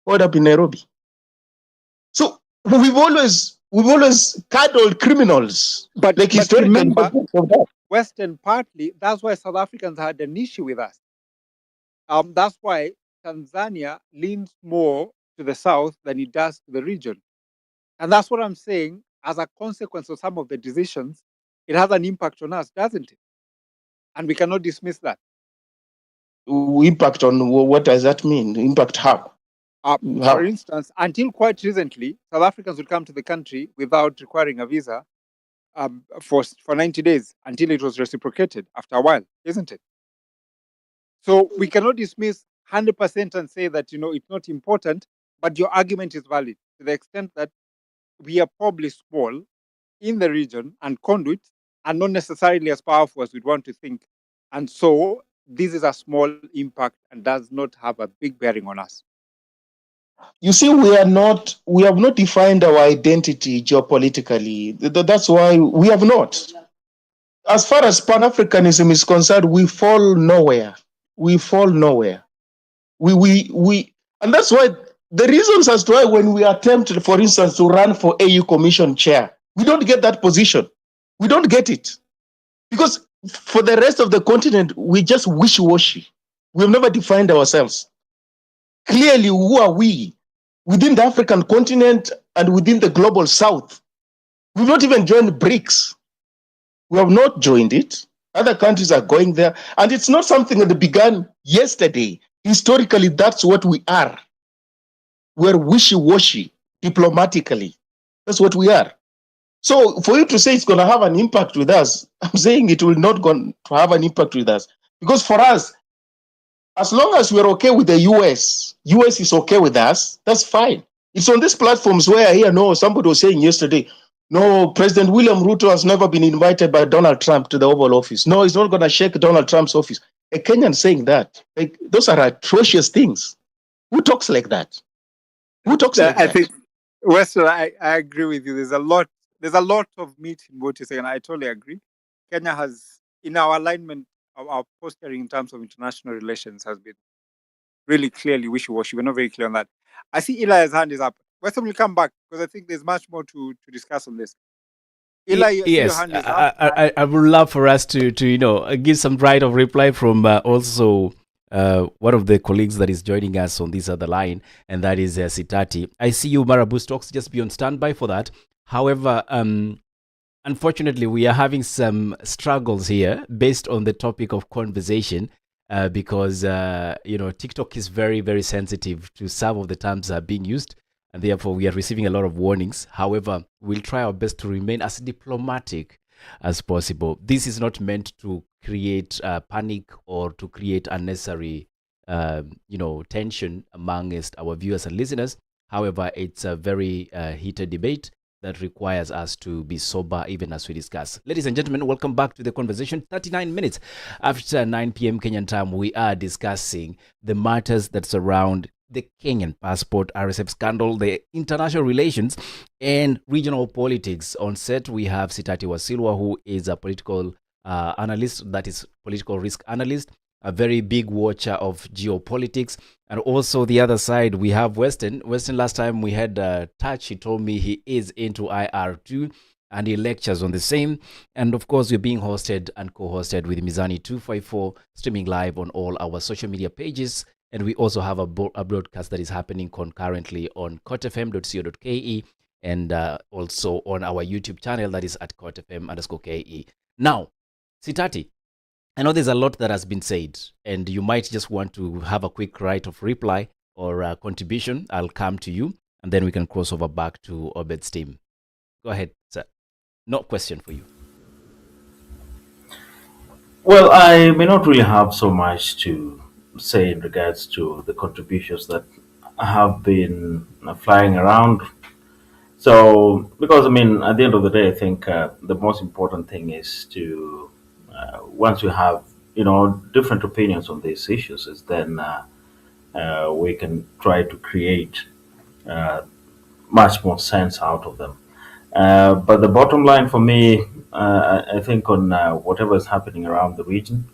Held up in Nairobi. So we've always cuddled criminals. But remember, Western partly, that's why South Africans had an issue with us. That's why Tanzania leans more to the south than it does to the region. And that's what I'm saying. As a consequence of some of the decisions, it has an impact on us, doesn't it? And we cannot dismiss that. Impact on what does that mean? Impact how? For instance, until quite recently, South Africans would come to the country without requiring a visa for 90 days until it was reciprocated after a while, isn't it? So we cannot dismiss 100% and say that, it's not important, but your argument is valid to the extent that we are probably small in the region and conduits are not necessarily as powerful as we'd want to think. And so this is a small impact and does not have a big bearing on us. You see, we have not defined our identity geopolitically. That's why we have not. As far as Pan-Africanism is concerned, we fall nowhere. We fall nowhere. And that's why the reasons as to why when we attempt, for instance, to run for AU Commission chair, we don't get that position. We don't get it. Because for the rest of the continent, we just wishy-washy. We've never defined ourselves. Clearly, who are we within the African continent and within the global south? We've not even joined BRICS. We have not joined it. Other countries are going there. And it's not something that began yesterday. Historically, that's what we are. We're wishy-washy diplomatically. That's what we are. So for you to say it's going to have an impact with us, I'm saying it will not going to have an impact with us. Because for us, as long as we're okay with the US is okay with us, that's fine. It's on these platforms where I hear, somebody was saying yesterday, no, President William Ruto has never been invited by Donald Trump to the Oval Office. No, he's not going to shake Donald Trump's office. A Kenyan saying that, those are atrocious things. Who talks like that? Who talks like that? I think, Weston, I agree with you. There's a lot of meat in what you're saying, and I totally agree. Kenya has, in our alignment, our posturing in terms of international relations has been really clearly wishy-washy. We're not very clear on that. I see Eli's hand is up. Weston will come back because I think there's much more to discuss on this. Eli, yes, your hand is up. I would love for us to give some right of reply from also one of the colleagues that is joining us on this other line, and that is Sitati. I see you, Marabu Stocks, just be on standby for that. However, unfortunately, we are having some struggles here based on the topic of conversation because TikTok is very, very sensitive to some of the terms that are being used, and therefore we are receiving a lot of warnings. However, we'll try our best to remain as diplomatic as possible. This is not meant to create panic or to create unnecessary tension amongst our viewers and listeners. However, it's a very heated debate that requires us to be sober even as we discuss. Ladies and gentlemen, welcome back to the conversation. 39 minutes after 9 p.m. Kenyan time, we are discussing the matters that surround the Kenyan passport, RSF scandal, the international relations, and regional politics. On set, we have Sitati Wasilwa, who is a political analyst, that is political risk analyst, a very big watcher of geopolitics. And also the other side, we have Weston. Weston, last time we had touch, he told me he is into IR2 and he lectures on the same. And of course, we're being hosted and co-hosted with Mizani 254, streaming live on all our social media pages. And we also have a broadcast that is happening concurrently on kotfm.co.ke and also on our YouTube channel that is at kotfm_ke. Now, Sitati, I know there's a lot that has been said, and you might just want to have a quick right of reply or contribution. I'll come to you, and then we can cross over back to Obed's team. Go ahead, sir. No question for you. Well, I may not really have so much to say in regards to the contributions that have been flying around. So, because at the end of the day, I think the most important thing is to once you have different opinions on these issues, is then we can try to create much more sense out of them. But the bottom line for me, I think on whatever is happening around the region,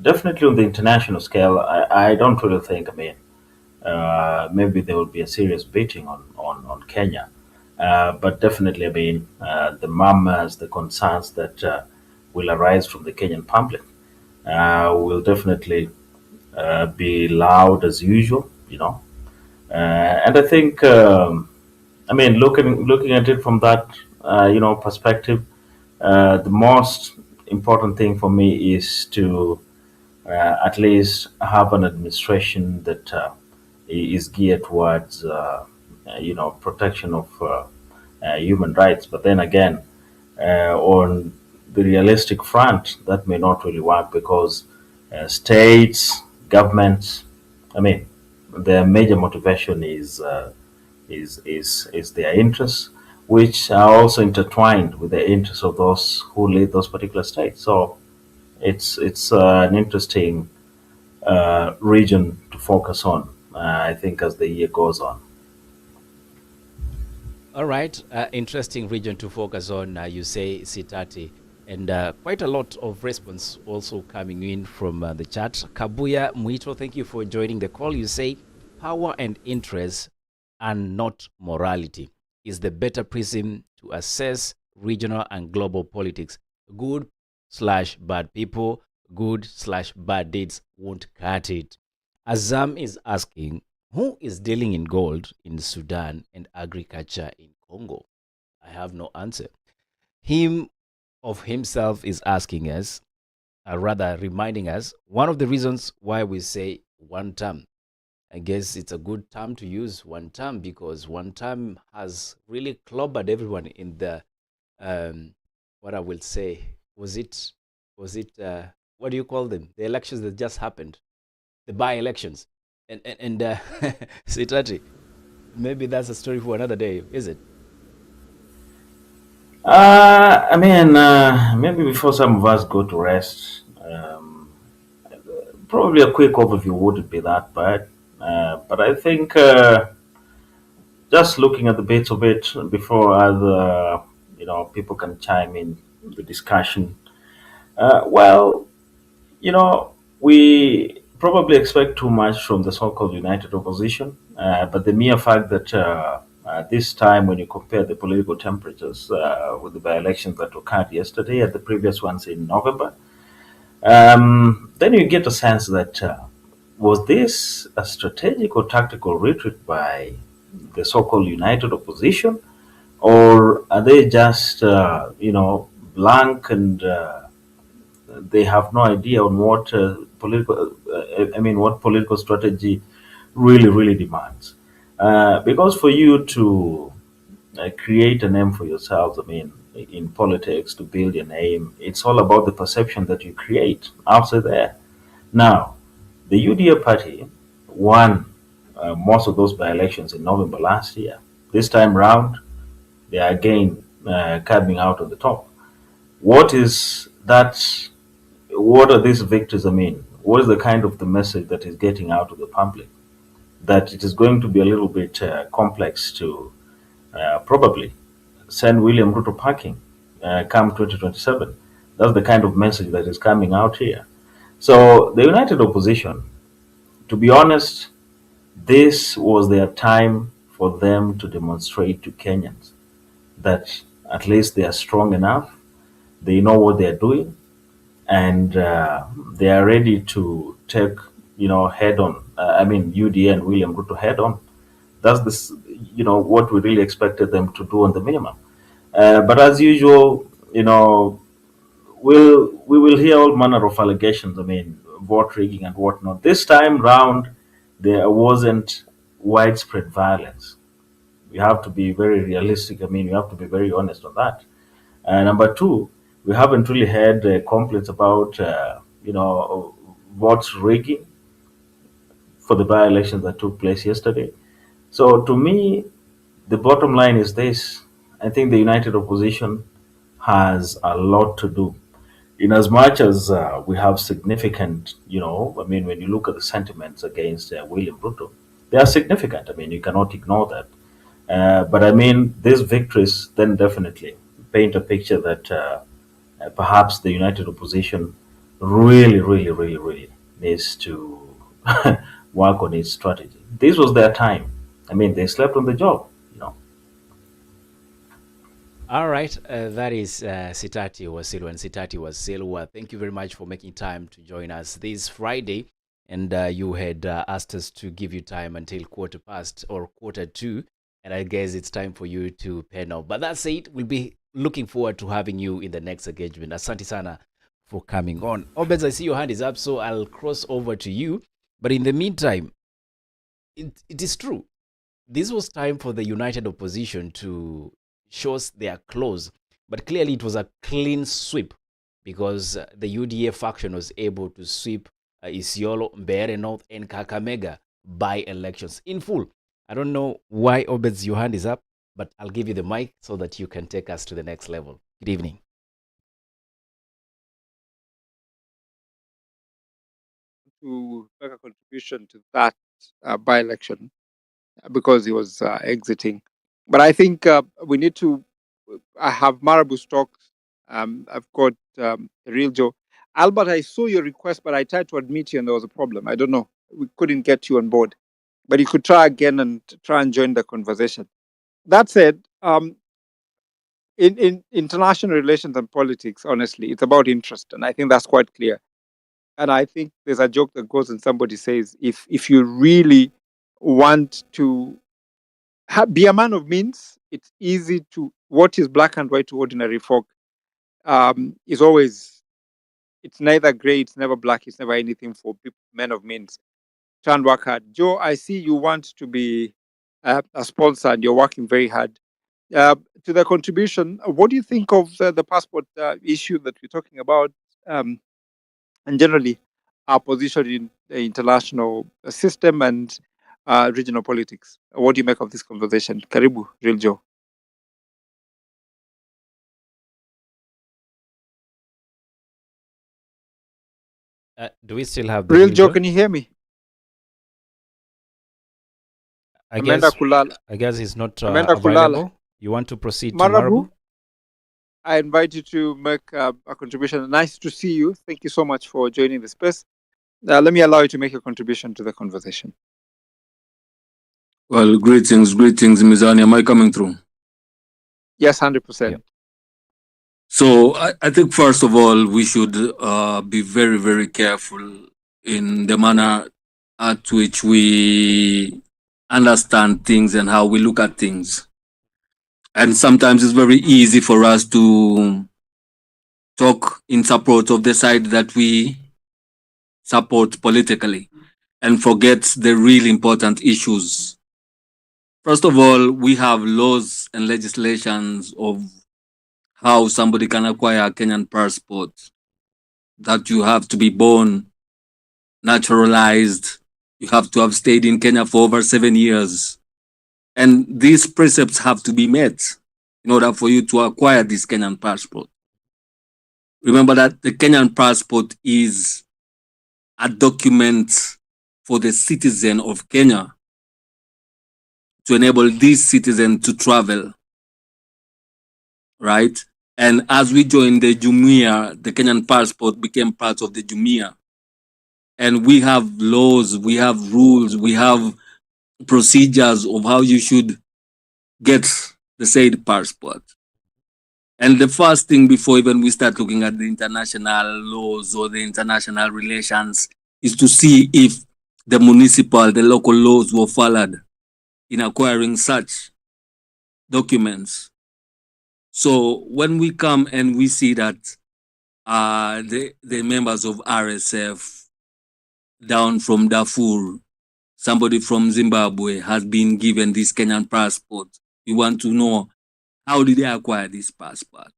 definitely on the international scale, I don't really think. Maybe there will be a serious beating on Kenya. But definitely, the murmurs, the concerns that will arise from the Kenyan public will definitely be loud as usual, and I think, I mean, looking at it from that, perspective, the most important thing for me is to at least have an administration that is geared towards, protection of human rights. But then again, on the realistic front, that may not really work because states, governments, I mean, their major motivation is their interests, which are also intertwined with the interests of those who lead those particular states. So it's an interesting region to focus on. I think as the year goes on. All right, interesting region to focus on, you say, Sitati. And quite a lot of response also coming in from the chat. Kabuya Muito, thank you for joining the call. You say, power and interest and not morality is the better prism to assess regional and global politics. Good/bad people, good/bad deeds won't cut it. Azam is asking, who is dealing in gold in Sudan and agriculture in Congo? I have no answer. Him of himself is asking us, rather reminding us, one of the reasons why we say one term. I guess it's a good term to use, one term, because one term has really clobbered everyone in the, what I will say, was it, what do you call them? The elections that just happened, the by-elections. And Sitati, maybe that's a story for another day, is it? I mean, maybe before some of us go to rest, probably a quick overview wouldn't be that bad. But I think just looking at the bits of it before other, people can chime in the discussion. Well, we probably expect too much from the so-called united opposition, but the mere fact that this time, when you compare the political temperatures with the by-elections that occurred yesterday and the previous ones in November, then you get a sense that was this a strategic or tactical retreat by the so-called united opposition, or are they just, blank and they have no idea on what what political strategy really demands. Because for you to create a name for yourselves, I mean, in politics, to build your name, it's all about the perception that you create outside there. Now, the UDA party won most of those by-elections in November last year. This time round, they are again coming out on the top. What is that? What are these victories? I mean, what is the kind of the message that is getting out to the public? That it is going to be a little bit complex to probably send William Ruto packing come 2027. That's the kind of message that is coming out here. So the united opposition, to be honest, this was their time for them to demonstrate to Kenyans that at least they are strong enough, they know what they are doing, and they are ready to take, head on. UDA and William Ruto head on. That's this, what we really expected them to do on the minimum. But as usual, we will hear all manner of allegations. I mean, vote rigging and whatnot. This time round, there wasn't widespread violence. We have to be very realistic. I mean, we have to be very honest on that. Number two, we haven't really had complaints about, votes rigging for the by-elections that took place yesterday. So to me, the bottom line is this. I think the united opposition has a lot to do. In as much as we have significant, when you look at the sentiments against William Ruto, they are significant. I mean, you cannot ignore that. But I mean, these victories then definitely paint a picture that perhaps the united opposition really needs to work on its strategy. This was their time. I mean, they slept on the job. All right, that is Sitati Wasilwa. And Sitati Wasilwa, thank you very much for making time to join us this Friday. And you had asked us to give you time until quarter past or quarter two. And I guess it's time for you to pen up. But that's it. We'll be looking forward to having you in the next engagement. Asante sana for coming on. Obeds, I see your hand is up, so I'll cross over to you. But in the meantime, it is true. This was time for the united opposition to shows their claws, but clearly it was a clean sweep because the UDA faction was able to sweep Isiolo, Mbeere North, and Kakamega by elections in full. I don't know why, Obeds, your hand is up, but I'll give you the mic so that you can take us to the next level. Good evening. To make a contribution to that by-election because he was exiting. But I think we need to. I have Marabu stocks. I've got Real Joe. Albert, I saw your request, but I tried to admit you, and there was a problem. I don't know. We couldn't get you on board, but you could try again and try and join the conversation. That said, in international relations and politics, honestly, it's about interest, and I think that's quite clear. And I think there's a joke that goes and somebody says, if you really want to be a man of means, it's easy to, what is black and white to ordinary folk is always, it's neither gray, it's never black, it's never anything for people, men of means. Try and work hard. Joe, I see you want to be a sponsor and you're working very hard. To the contribution, what do you think of the passport issue that we're talking about? And generally, our position in the international system and regional politics. What do you make of this conversation? Karibu, Real Joe. Do we still have the Real Joe, can you hear me? I Amanda guess Kulala. I guess he's not Amanda available. Kulala. You want to proceed to Marabu, Marabu? I invite you to make a contribution. Nice to see you. Thank you so much for joining the space. Let me allow you to make a contribution to the conversation. Well, greetings, Mizani. Am I coming through? Yes, 100%. Yeah. So I think first of all, we should be very, very careful in the manner at which we understand things and how we look at things. And sometimes it's very easy for us to talk in support of the side that we support politically and forget the really important issues. First of all, we have laws and legislations of how somebody can acquire a Kenyan passport, that you have to be born, naturalized, you have to have stayed in Kenya for over 7 years. And these precepts have to be met in order for you to acquire this Kenyan passport. Remember that the Kenyan passport is a document for the citizen of Kenya to enable this citizen to travel, right? And as we joined the Jumuiya, the Kenyan passport became part of the Jumuiya. And we have laws, we have rules, we have procedures of how you should get the said passport. And the first thing before even we start looking at the international laws or the international relations is to see if the municipal, the local laws were followed in acquiring such documents. So when we come and we see that the members of RSF down from Darfur, somebody from Zimbabwe has been given this Kenyan passport, we want to know, how did they acquire this passport?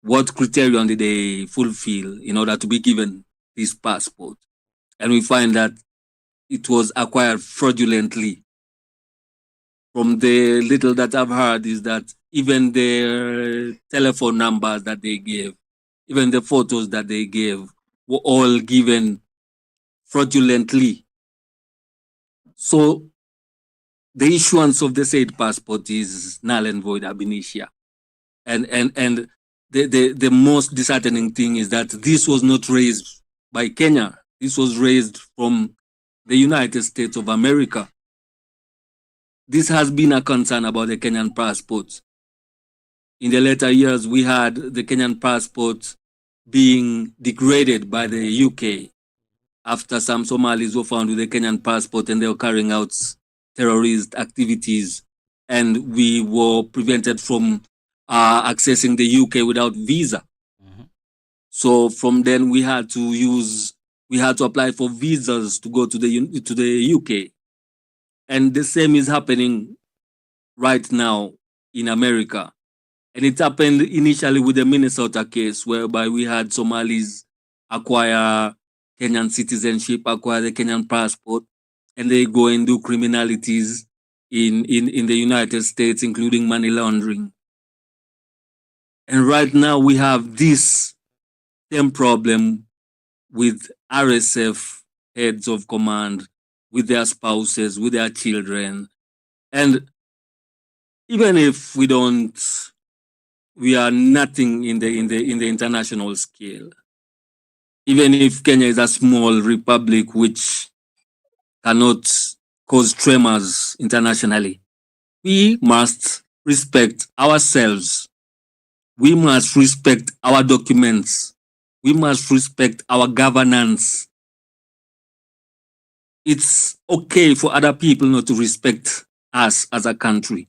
What criterion did they fulfill in order to be given this passport? And we find that it was acquired fraudulently. From the little that I've heard is that even the telephone numbers that they gave, even the photos that they gave, were all given fraudulently. So the issuance of the said passport is null and void ab initio. And the most disheartening thing is that this was not raised by Kenya. This was raised from the United States of America. This has been a concern about the Kenyan passports in the later years, we had the Kenyan passport being degraded by the UK after some Somalis were found with a Kenyan passport and they were carrying out terrorist activities, and we were prevented from accessing the UK without visa. So from then we had to apply for visas to go to the UK, and the same is happening right now in America. And it happened initially with the Minnesota case, whereby we had Somalis acquire Kenyan citizenship, acquire the Kenyan passport, and they go and do criminalities in the United States, including money laundering. And right now we have this same problem with RSF heads of command, with their spouses, with their children. And even if we are nothing in the international scale. Even if Kenya is a small republic which cannot cause tremors internationally, we must respect ourselves. We must respect our documents. We must respect our governance. It's okay for other people not to respect us as a country,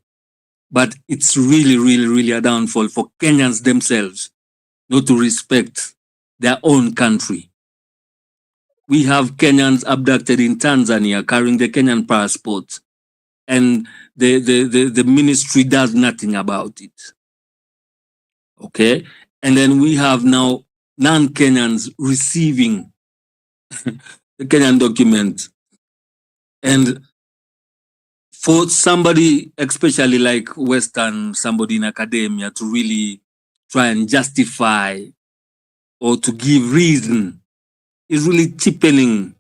but it's really, really, really a downfall for Kenyans themselves not to respect their own country. We have Kenyans abducted in Tanzania carrying the Kenyan passport, and the ministry does nothing about it. Okay? And then we have now non-Kenyans receiving the Kenyan document. And for somebody, especially like Western, somebody in academia, to really try and justify or to give reason is really cheapening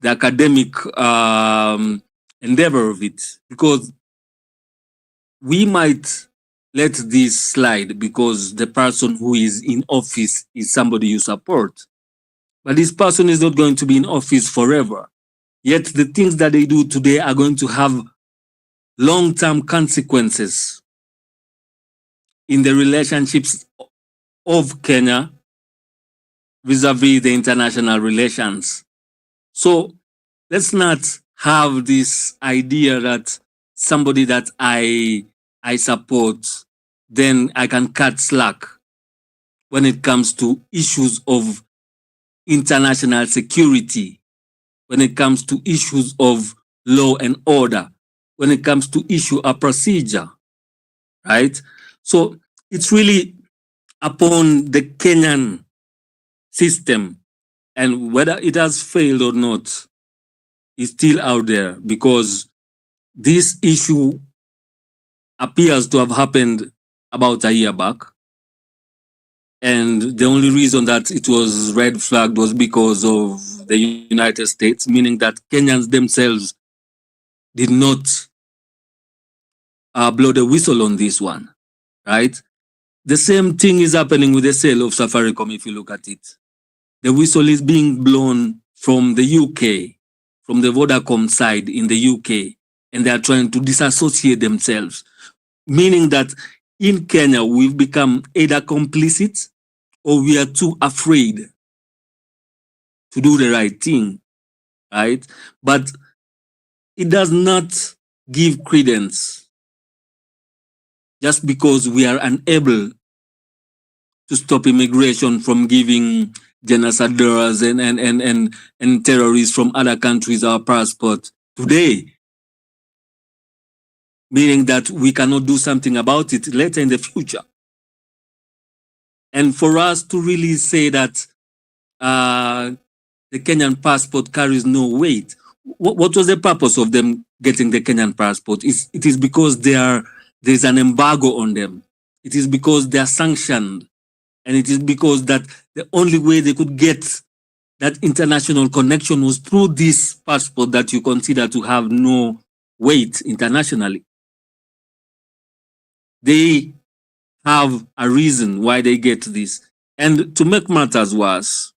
the academic endeavor of it, because we might let this slide because the person who is in office is somebody you support, but this person is not going to be in office forever. Yet the things that they do today are going to have long-term consequences in the relationships of Kenya vis-a-vis the international relations. So let's not have this idea that somebody that I support, then I can cut slack when it comes to issues of international security, when it comes to issues of law and order, when it comes to issue a procedure, right? So it's really upon the Kenyan system, and whether it has failed or not is still out there, because this issue appears to have happened about a year back. And the only reason that it was red flagged was because of the United States, meaning that Kenyans themselves did not blow the whistle on this one, right? The same thing is happening with the sale of Safaricom, if you look at it. The whistle is being blown from the UK, from the Vodacom side in the UK, and they are trying to disassociate themselves, meaning that in Kenya, we've become either complicit or we are too afraid to do the right thing, right? But it does not give credence just because we are unable to stop immigration from giving genociders and terrorists from other countries our passport today, meaning that we cannot do something about it later in the future. And for us to really say that the Kenyan passport carries no weight, what was the purpose of them getting the Kenyan passport? It is because there's an embargo on them. It is because they are sanctioned. And it is because that the only way they could get that international connection was through this passport that you consider to have no weight internationally. They have a reason why they get this. And to make matters worse,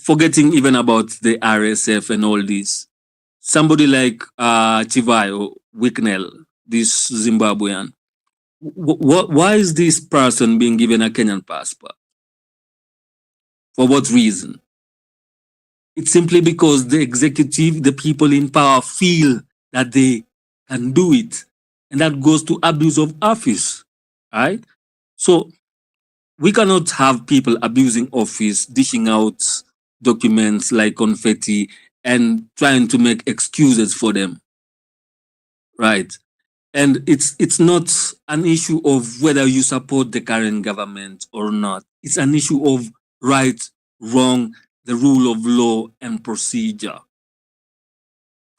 forgetting even about the RSF and all this, somebody like Chivayo Wicknell, this Zimbabwean, Why is this person being given a Kenyan passport? For what reason? It's simply because the executive, the people in power, feel that they can do it. And that goes to abuse of office, right? So we cannot have people abusing office, dishing out documents like confetti and trying to make excuses for them, right? And it's not an issue of whether you support the current government or not. It's an issue of right, wrong, the rule of law and procedure.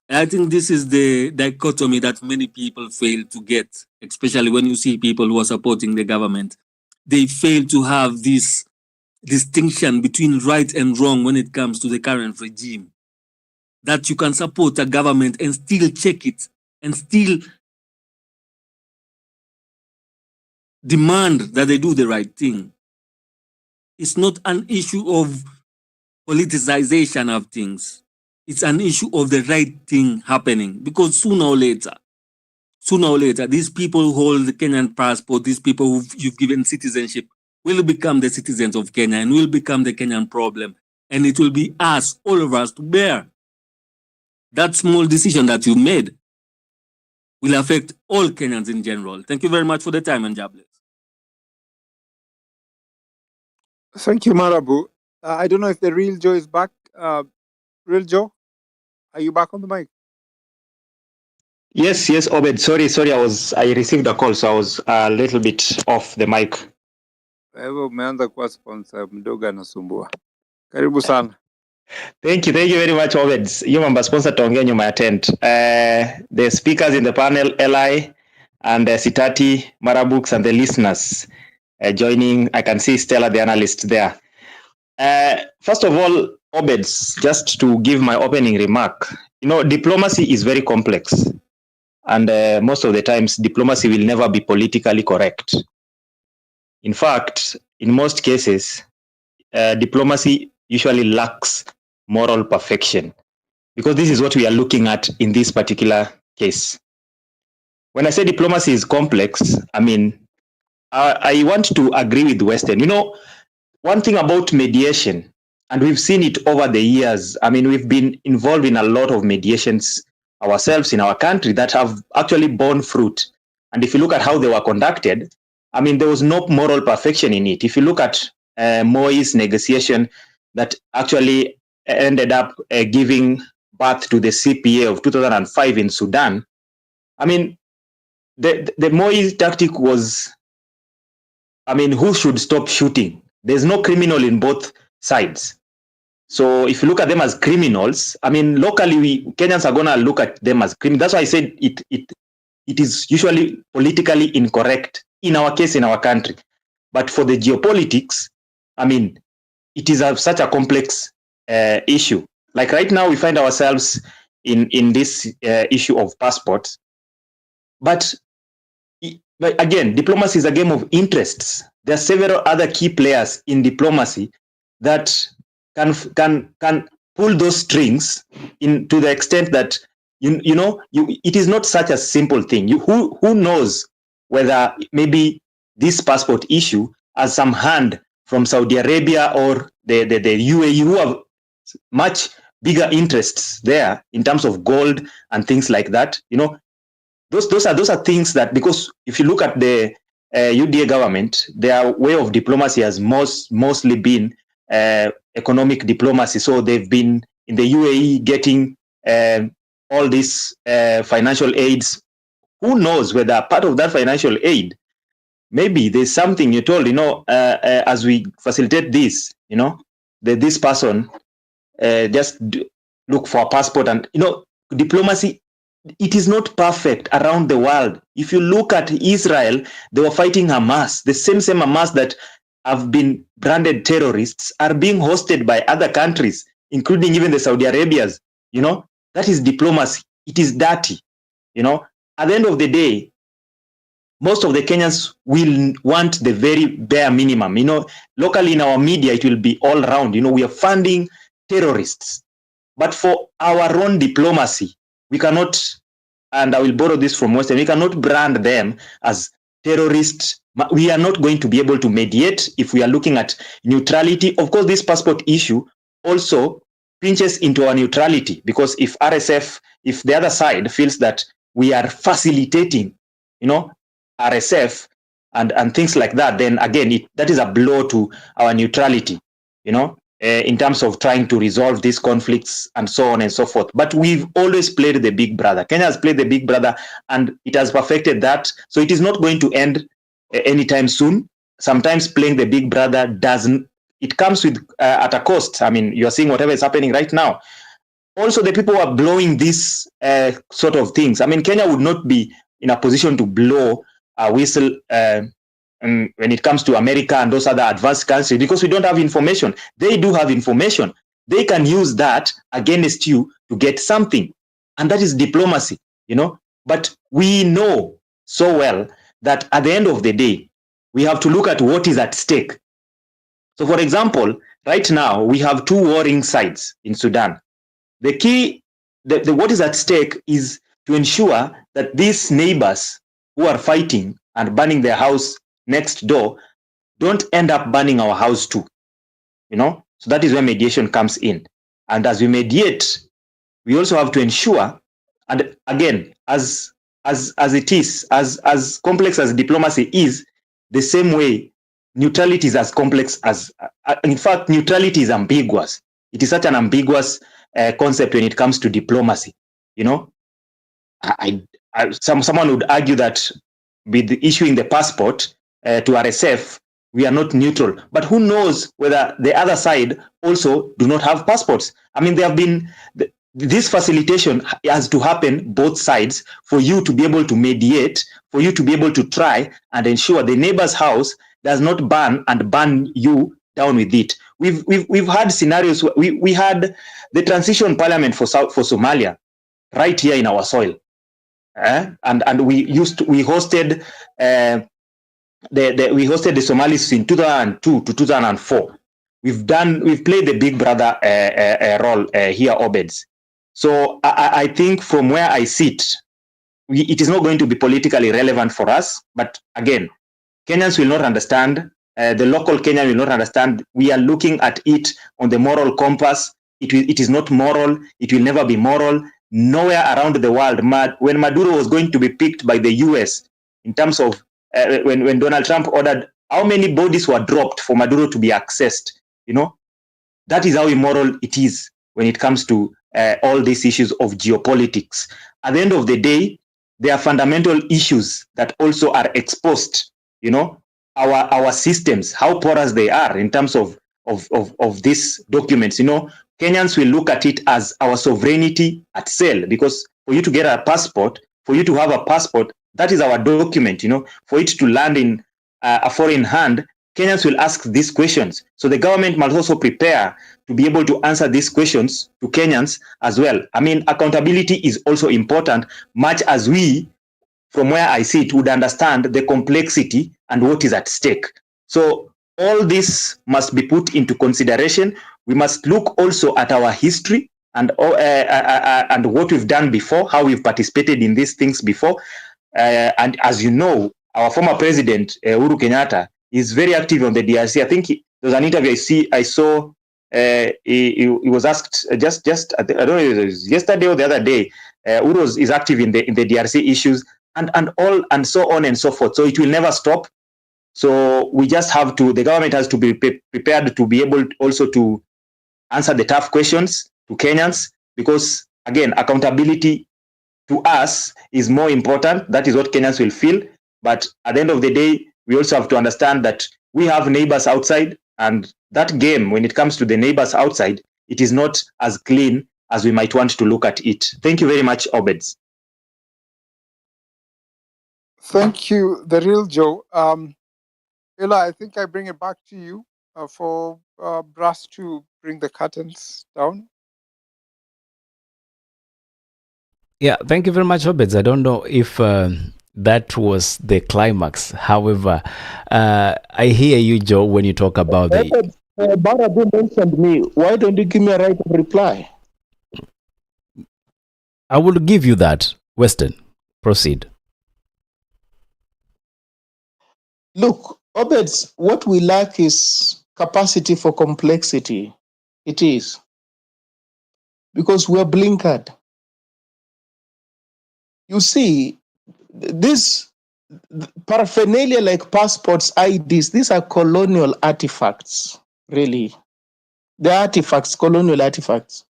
And I think this is the dichotomy that many people fail to get, especially when you see people who are supporting the government. They fail to have this distinction between right and wrong when it comes to the current regime. That you can support a government and still check it and still demand that they do the right thing. It's not an issue of politicization of things. It's an issue of the right thing happening, because sooner or later, these people who hold the Kenyan passport, these people who you've given citizenship, will become the citizens of Kenya and will become the Kenyan problem. And it will be us, all of us, to bear. That small decision that you made will affect all Kenyans in general. Thank you very much for the time, and God bless. Thank you, Marabu. I don't know if the real Joe is back. Real Joe, are you back on the mic? Yes, Obed. Sorry. I received a call, so I was a little bit off the mic. Wewe umeanza kuwa sponsor mdogo anasumbua. Karibu sana. Thank you very much, Obed. You member sponsor taongea nyuma ya tent. The speakers in the panel, Eli and Sitati, Marabooks, and the listeners joining. I can see Stella, the analyst there. First of all, Obed, just to give my opening remark, diplomacy is very complex. And most of the times, diplomacy will never be politically correct. In fact, in most cases, diplomacy usually lacks moral perfection, because this is what we are looking at in this particular case. When I say diplomacy is complex, I mean, I want to agree with Western. One thing about mediation, and we've seen it over the years, I mean, we've been involved in a lot of mediations ourselves in our country that have actually borne fruit. And if you look at how they were conducted, I mean, there was no moral perfection in it. If you look at Moi's negotiation that actually ended up giving birth to the CPA of 2005 in Sudan, I mean, the Moi tactic was, I mean, who should stop shooting? There's no criminal in both sides. So if you look at them as criminals, I mean, locally, Kenyans are going to look at them as criminals. That's why I said it is usually politically incorrect in our case, in our country. But for the geopolitics, I mean, it is such a complex issue. Like right now, we find ourselves in this issue of passports. But again, diplomacy is a game of interests. There are several other key players in diplomacy that can pull those strings to the extent that it is not such a simple thing. Who knows whether maybe this passport issue has some hand from Saudi Arabia or the UAE, who have much bigger interests there in terms of gold and things like that. Those are things that, because if you look at the UDA government, their way of diplomacy has mostly been economic diplomacy. So they've been in the UAE getting all these financial aids. Who knows whether part of that financial aid, maybe there's something you told, as we facilitate this, that this person just look for a passport. And, diplomacy, it is not perfect around the world. If you look at Israel, they were fighting Hamas. The same Hamas that have been branded terrorists are being hosted by other countries, including even the Saudi Arabias. That is diplomacy. It is dirty. At the end of the day, most of the Kenyans will want the very bare minimum. Locally in our media, it will be all round. We are funding terrorists. But for our own diplomacy, we cannot, and I will borrow this from Western, we cannot brand them as terrorists. We are not going to be able to mediate if we are looking at neutrality. Of course, this passport issue also pinches into our neutrality, because if the other side feels that we are facilitating, RSF and things like that, then again, that is a blow to our neutrality, in terms of trying to resolve these conflicts and so on and so forth. But we've always played the big brother. Kenya has played the big brother, and it has perfected that. So it is not going to end anytime soon. Sometimes playing the big brother it comes with at a cost. I mean, you're seeing whatever is happening right now. Also, the people who are blowing these sort of things. I mean, Kenya would not be in a position to blow a whistle when it comes to America and those other advanced countries, because we don't have information. They do have information. They can use that against you to get something. And that is diplomacy, But we know so well that at the end of the day, we have to look at what is at stake. So, for example, right now, we have two warring sides in Sudan. The key, what is at stake is to ensure that these neighbors who are fighting and burning their house next door don't end up burning our house too. So that is where mediation comes in. And as we mediate, we also have to ensure, and again, as it is, as complex as diplomacy is, the same way neutrality is as complex as, in fact, neutrality is ambiguous. It is such an ambiguous concept when it comes to diplomacy. Someone would argue that with issuing the passport to RSF, we are not neutral. But who knows whether the other side also do not have passports? I mean, there have been this facilitation has to happen both sides for you to be able to mediate, for you to be able to try and ensure the neighbor's house does not burn and burn you down with it. We've had scenarios. We had the transition parliament for Somalia right here in our soil, and we hosted we hosted the Somalis in 2002 to 2004. We've played the big brother role here, Obeds. So I think from where I sit, it is not going to be politically relevant for us. But again, Kenyans will not understand. The local Kenyan will not understand. We are looking at it on the moral compass. It is not moral. It will never be moral. Nowhere around the world, when Maduro was going to be picked by the US, in terms of when Donald Trump ordered how many bodies were dropped for Maduro to be accessed, that is how immoral it is when it comes to all these issues of geopolitics. At the end of the day, there are fundamental issues that also are exposed. Our systems, how porous they are in terms of these documents. Kenyans will look at it as our sovereignty at sale, because for you to get a passport, for you to have a passport, that is our document. For it to land in a foreign hand, Kenyans will ask these questions. So the government must also prepare to be able to answer these questions to Kenyans as well. I mean, accountability is also important, much as we, from where I sit, would understand the complexity and what is at stake. So all this must be put into consideration. We must look also at our history and what we've done before, how we've participated in these things before. And as you know, our former president, Uhuru Kenyatta, is very active on the DRC. I think there was an interview I saw. He was asked just I don't know if it was yesterday or the other day. Uhuru is active in the DRC issues and so on and so forth. So it will never stop. So we just have to. The government has to be prepared to be able also to answer the tough questions to Kenyans, because again, accountability to us is more important. That is what Kenyans will feel. But at the end of the day, we also have to understand that we have neighbors outside, and that game, when it comes to the neighbors outside, it is not as clean as we might want to look at it. Thank you very much, Obeds. Thank you, the real Joe. Ella, I think I bring it back to you for Brass to bring the curtains down. Yeah, thank you very much, Obeds. I don't know if that was the climax. However, I hear you, Joe, when you talk about the... Baradu mentioned me. Why don't you give me a right of reply? I will give you that. Weston, proceed. Look, Obeds, what we lack is capacity for complexity. It is. Because we're blinkered. You see, this paraphernalia like passports, IDs, these are colonial artifacts, really. They're artifacts, colonial artifacts.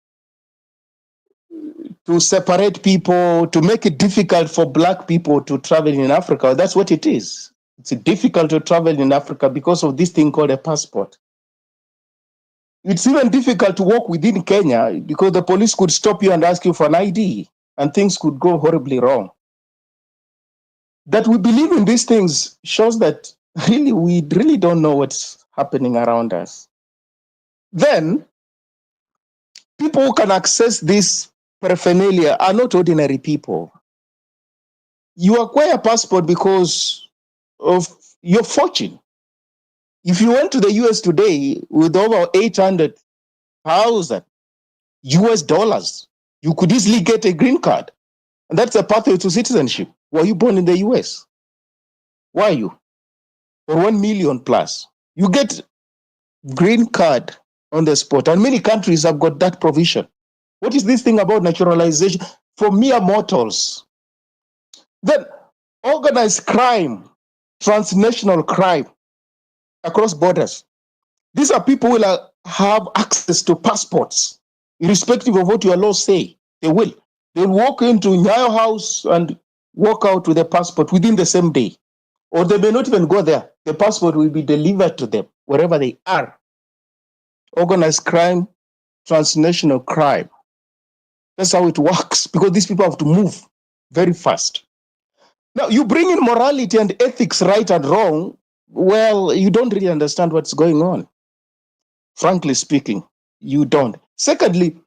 To separate people, to make it difficult for black people to travel in Africa. That's what it is. It's difficult to travel in Africa because of this thing called a passport. It's even difficult to walk within Kenya because the police could stop you and ask you for an ID, and things could go horribly wrong. That we believe in these things shows that really we really don't know what's happening around us. Then, people who can access this paraphernalia are not ordinary people. You acquire a passport because of your fortune. If you went to the US today with over 800,000 US dollars, you could easily get a green card. And that's a pathway to citizenship. Were you born in the US? Why are you? For 1 million plus. You get green card on the spot. And many countries have got that provision. What is this thing about naturalization for mere mortals? Then organized crime, transnational crime across borders. These are people who will have access to passports, irrespective of what your laws say. They will. They'll walk into Nyayo House and walk out with a passport within the same day. Or they may not even go there. The passport will be delivered to them wherever they are. Organized crime, transnational crime. That's how it works, because these people have to move very fast. Now, you bring in morality and ethics, right and wrong. Well, you don't really understand what's going on. Frankly speaking, you don't. Secondly,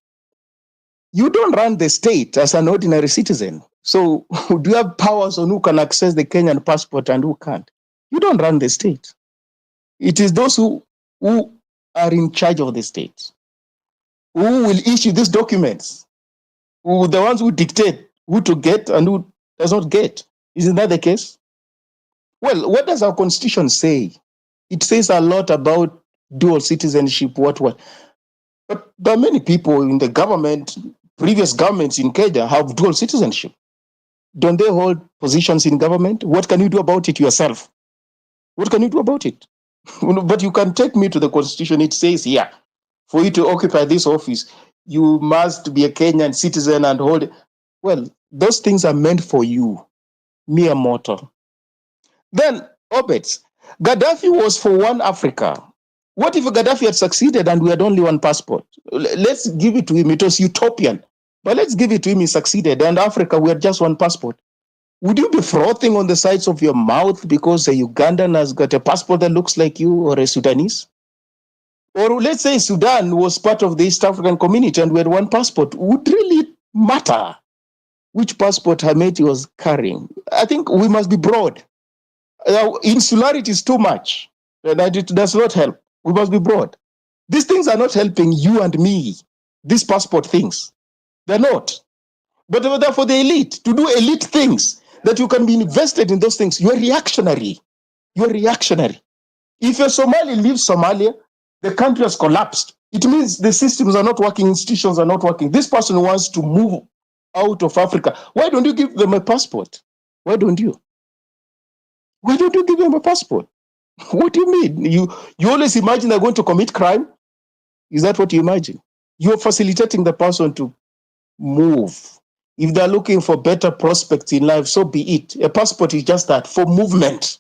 you don't run the state as an ordinary citizen. So do you have powers on who can access the Kenyan passport and who can't? You don't run the state. It is those who are in charge of the state, who will issue these documents, who the ones who dictate who to get and who does not get. Isn't that the case? Well, what does our constitution say? It says a lot about dual citizenship, what. But there are many people in the government, previous governments in Kenya have dual citizenship. Don't they hold positions in government? What can you do about it yourself? What can you do about it? But you can take me to the constitution. It says here, for you to occupy this office, you must be a Kenyan citizen and hold it. Well, those things are meant for you, mere mortal. Then, Obeds, Gaddafi was for one Africa. What if Gaddafi had succeeded and we had only one passport? Let's give it to him. It was utopian. But let's give it to him. He succeeded. And Africa, we had just one passport. Would you be frothing on the sides of your mouth because a Ugandan has got a passport that looks like you, or a Sudanese? Or let's say Sudan was part of the East African community and we had one passport. Would really matter which passport Hameti was carrying? I think we must be broad. Insularity is too much. And it does not help. We must be broad. These things are not helping you and me. These passport things. They're not. But they're for the elite, to do elite things, that you can be invested in those things. You're reactionary. You're reactionary. If a Somali leaves Somalia, the country has collapsed. It means the systems are not working, institutions are not working. This person wants to move out of Africa. Why don't you give them a passport? Why don't you? Why don't you give them a passport? What do you mean? You always imagine they're going to commit crime? Is that what you imagine? You're facilitating the person to move. If they're looking for better prospects in life, so be it. A passport is just that, for movement.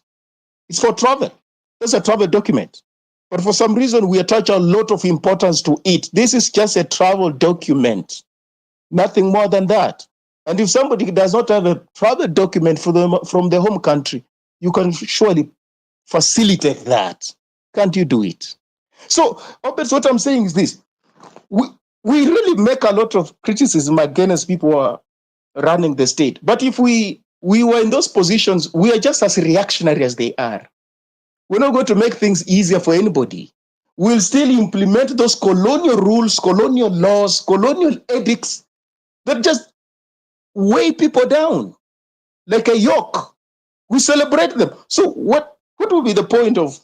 It's for travel. That's a travel document. But for some reason, we attach a lot of importance to it. This is just a travel document. Nothing more than that. And if somebody does not have a travel document from the home country, you can surely facilitate that. Can't you do it? So, what I'm saying is this. We really make a lot of criticism against people who are running the state. But if we were in those positions, we are just as reactionary as they are. We're not going to make things easier for anybody. We'll still implement those colonial rules, colonial laws, colonial edicts that just weigh people down like a yoke. We celebrate them. So what What would be the point of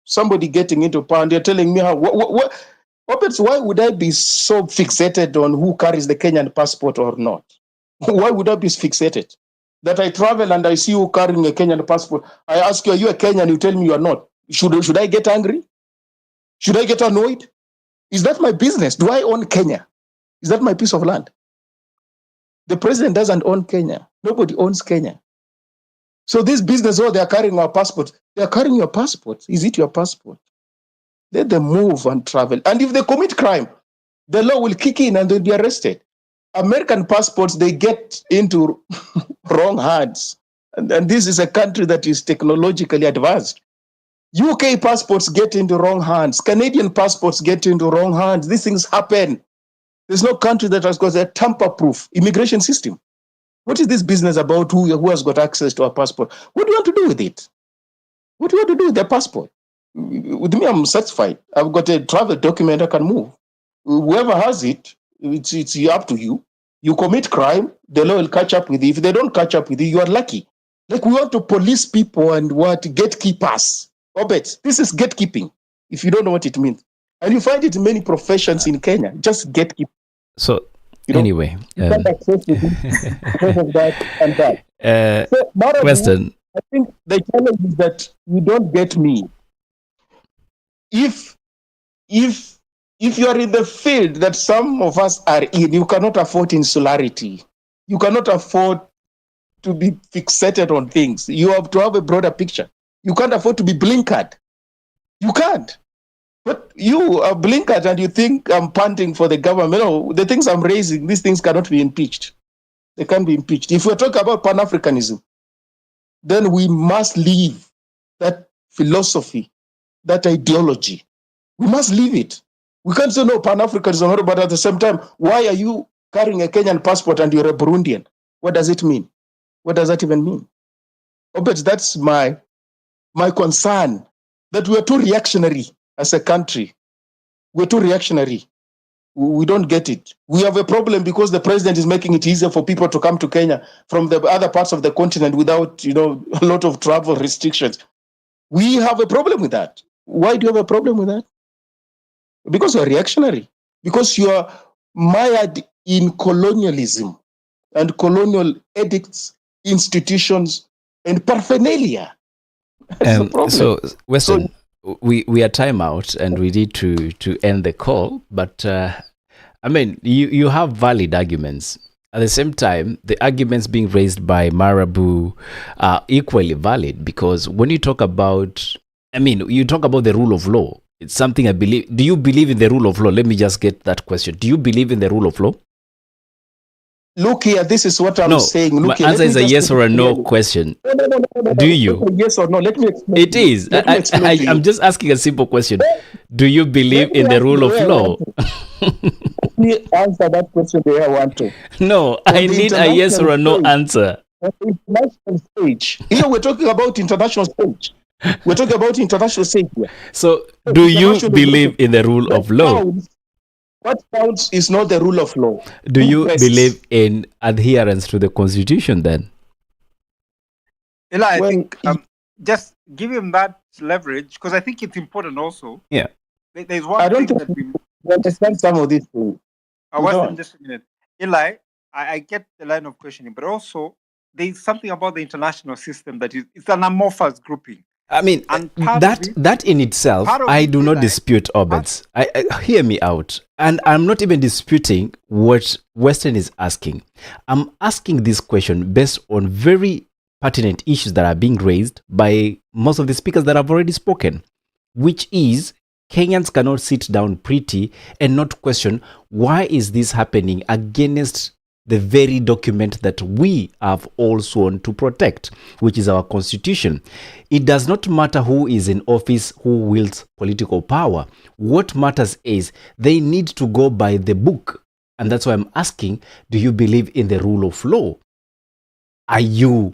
somebody getting into power and you're telling me how? Why would I be so fixated on who carries the Kenyan passport or not? Why would I be fixated? That I travel and I see you carrying a Kenyan passport. I ask you, are you a Kenyan? You tell me you are not. Should I get angry? Should I get annoyed? Is that my business? Do I own Kenya? Is that my piece of land? The president doesn't own Kenya. Nobody owns Kenya. So this business, they are carrying our passport. They are carrying your passport. Is it your passport? Let them move and travel. And if they commit crime, the law will kick in and they'll be arrested. American passports, they get into wrong hands. And this is a country that is technologically advanced. UK passports get into wrong hands. Canadian passports get into wrong hands. These things happen. There's no country that has got a tamper-proof immigration system. What is this business about who has got access to a passport? What do you want to do with it? What do you want to do with their passport? With me, I'm satisfied. I've got a travel document, I can move. Whoever has it, it's up to you. You commit crime, the law will catch up with you. If they don't catch up with you, you are lucky. Like we want to police people and gatekeepers. Obet, this is gatekeeping, if you don't know what it means. And you find it in many professions in Kenya, just gatekeeping. So, you know, anyway. You can't access to this because of that and that. So, question. I think the challenge is that you don't get me. If you are in the field that some of us are in, you cannot afford insularity. You cannot afford to be fixated on things. You have to have a broader picture. You can't afford to be blinkered. You can't. But you are blinkered and you think I'm punting for the government. No, the things I'm raising, these things cannot be impeached. They can't be impeached. If we're talking about Pan-Africanism, then we must leave that philosophy, that ideology. We must leave it. We can't say no, Pan-Africanism, but at the same time, why are you carrying a Kenyan passport and you're a Burundian? What does it mean? What does that even mean? Oh, but that's my concern, that we're too reactionary as a country. We're too reactionary. We don't get it. We have a problem because the president is making it easier for people to come to Kenya from the other parts of the continent without, a lot of travel restrictions. We have a problem with that. Why do you have a problem with that? Because you're reactionary. Because you're mired in colonialism and colonial edicts, institutions, and paraphernalia. So, Weston, we are time out and we need to end the call. But, you have valid arguments. At the same time, the arguments being raised by Marabu are equally valid, because when you talk about, you talk about the rule of law. It's something I believe. Do you believe in the rule of law? Let me just get that question. Do you believe in the rule of law? Look here, this is what I'm saying. Look my answer is a yes or a no question. No. Do you? Yes or no? Let me explain. It is. I'm just asking a simple question. Do you believe in the rule of law? Let me answer that question the way I want to. No, I need a yes or a no answer. On the international stage. Here we're talking about international stage. We're talking about international stage here. So, do you believe in the rule of law? What counts is not the rule of law. Do you believe in adherence to the Constitution then? Ella, I think just give him that leverage, because I think it's important also. Yeah. There's one thing that we understand some of these things. Just a minute. Eli, I get the line of questioning, but also there's something about the international system that it's an amorphous grouping. That in itself, I do not dispute, Obeds. I hear me out. And I'm not even disputing what Weston is asking. I'm asking this question based on very pertinent issues that are being raised by most of the speakers that have already spoken, which is Kenyans cannot sit down pretty and not question why is this happening against the very document that we have all sworn to protect, which is our Constitution. It does not matter who is in office, who wields political power. What matters is they need to go by the book. And that's why I'm asking, do you believe in the rule of law? Do you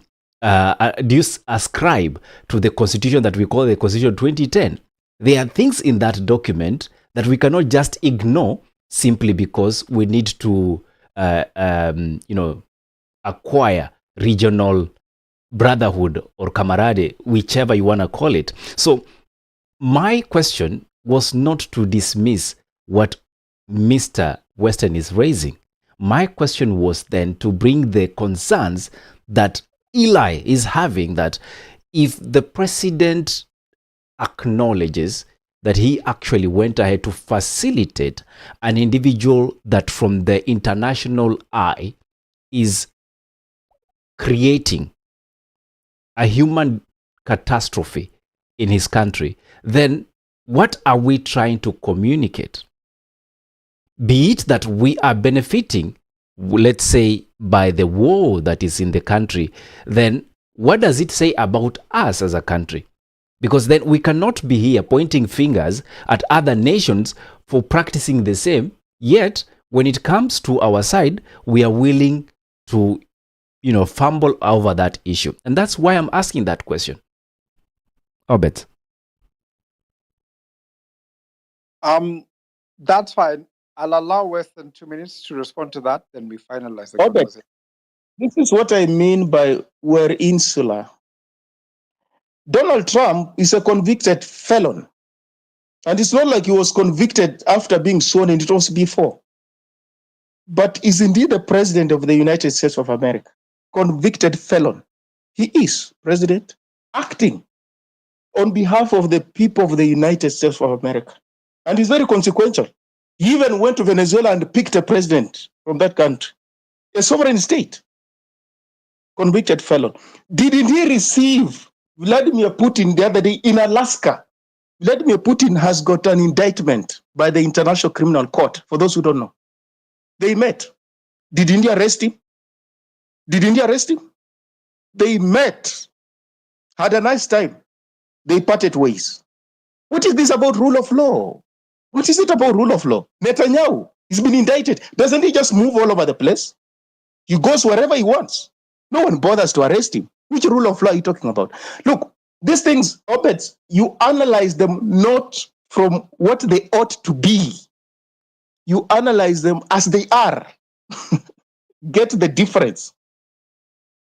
ascribe to the Constitution that we call the Constitution 2010? There are things in that document that we cannot just ignore simply because we need to acquire regional brotherhood or camaraderie, whichever you want to call it. So my question was not to dismiss what Mr. Western is raising. My question was then to bring the concerns that Eli is having, that if the president acknowledges that he actually went ahead to facilitate an individual that from the international eye is creating a human catastrophe in his country, then what are we trying to communicate? Be it that we are benefiting, let's say, by the war that is in the country, then what does it say about us as a country? Because then we cannot be here pointing fingers at other nations for practicing the same, yet when it comes to our side, we are willing to, fumble over that issue. And that's why I'm asking that question. Obet. That's fine. I'll allow Western 2 minutes to respond to that, then we finalize the Obet, conversation. this is what I mean by we're insular. Donald Trump is a convicted felon. And it's not like he was convicted after being sworn in, it was before. But is indeed the president of the United States of America. Convicted felon. He is president acting on behalf of the people of the United States of America. And he's very consequential. He even went to Venezuela and picked a president from that country, a sovereign state. Convicted felon. Didn't he receive Vladimir Putin the other day in Alaska? Vladimir Putin has got an indictment by the International Criminal Court, for those who don't know. They met. Did India arrest him? Did India arrest him? They met, had a nice time. They parted ways. What is this about rule of law? What is it about rule of law? Netanyahu, he's been indicted. Doesn't he just move all over the place? He goes wherever he wants. No one bothers to arrest him. Which rule of law are you talking about? Look, these things, Opets, you analyze them not from what they ought to be. You analyze them as they are. Get the difference.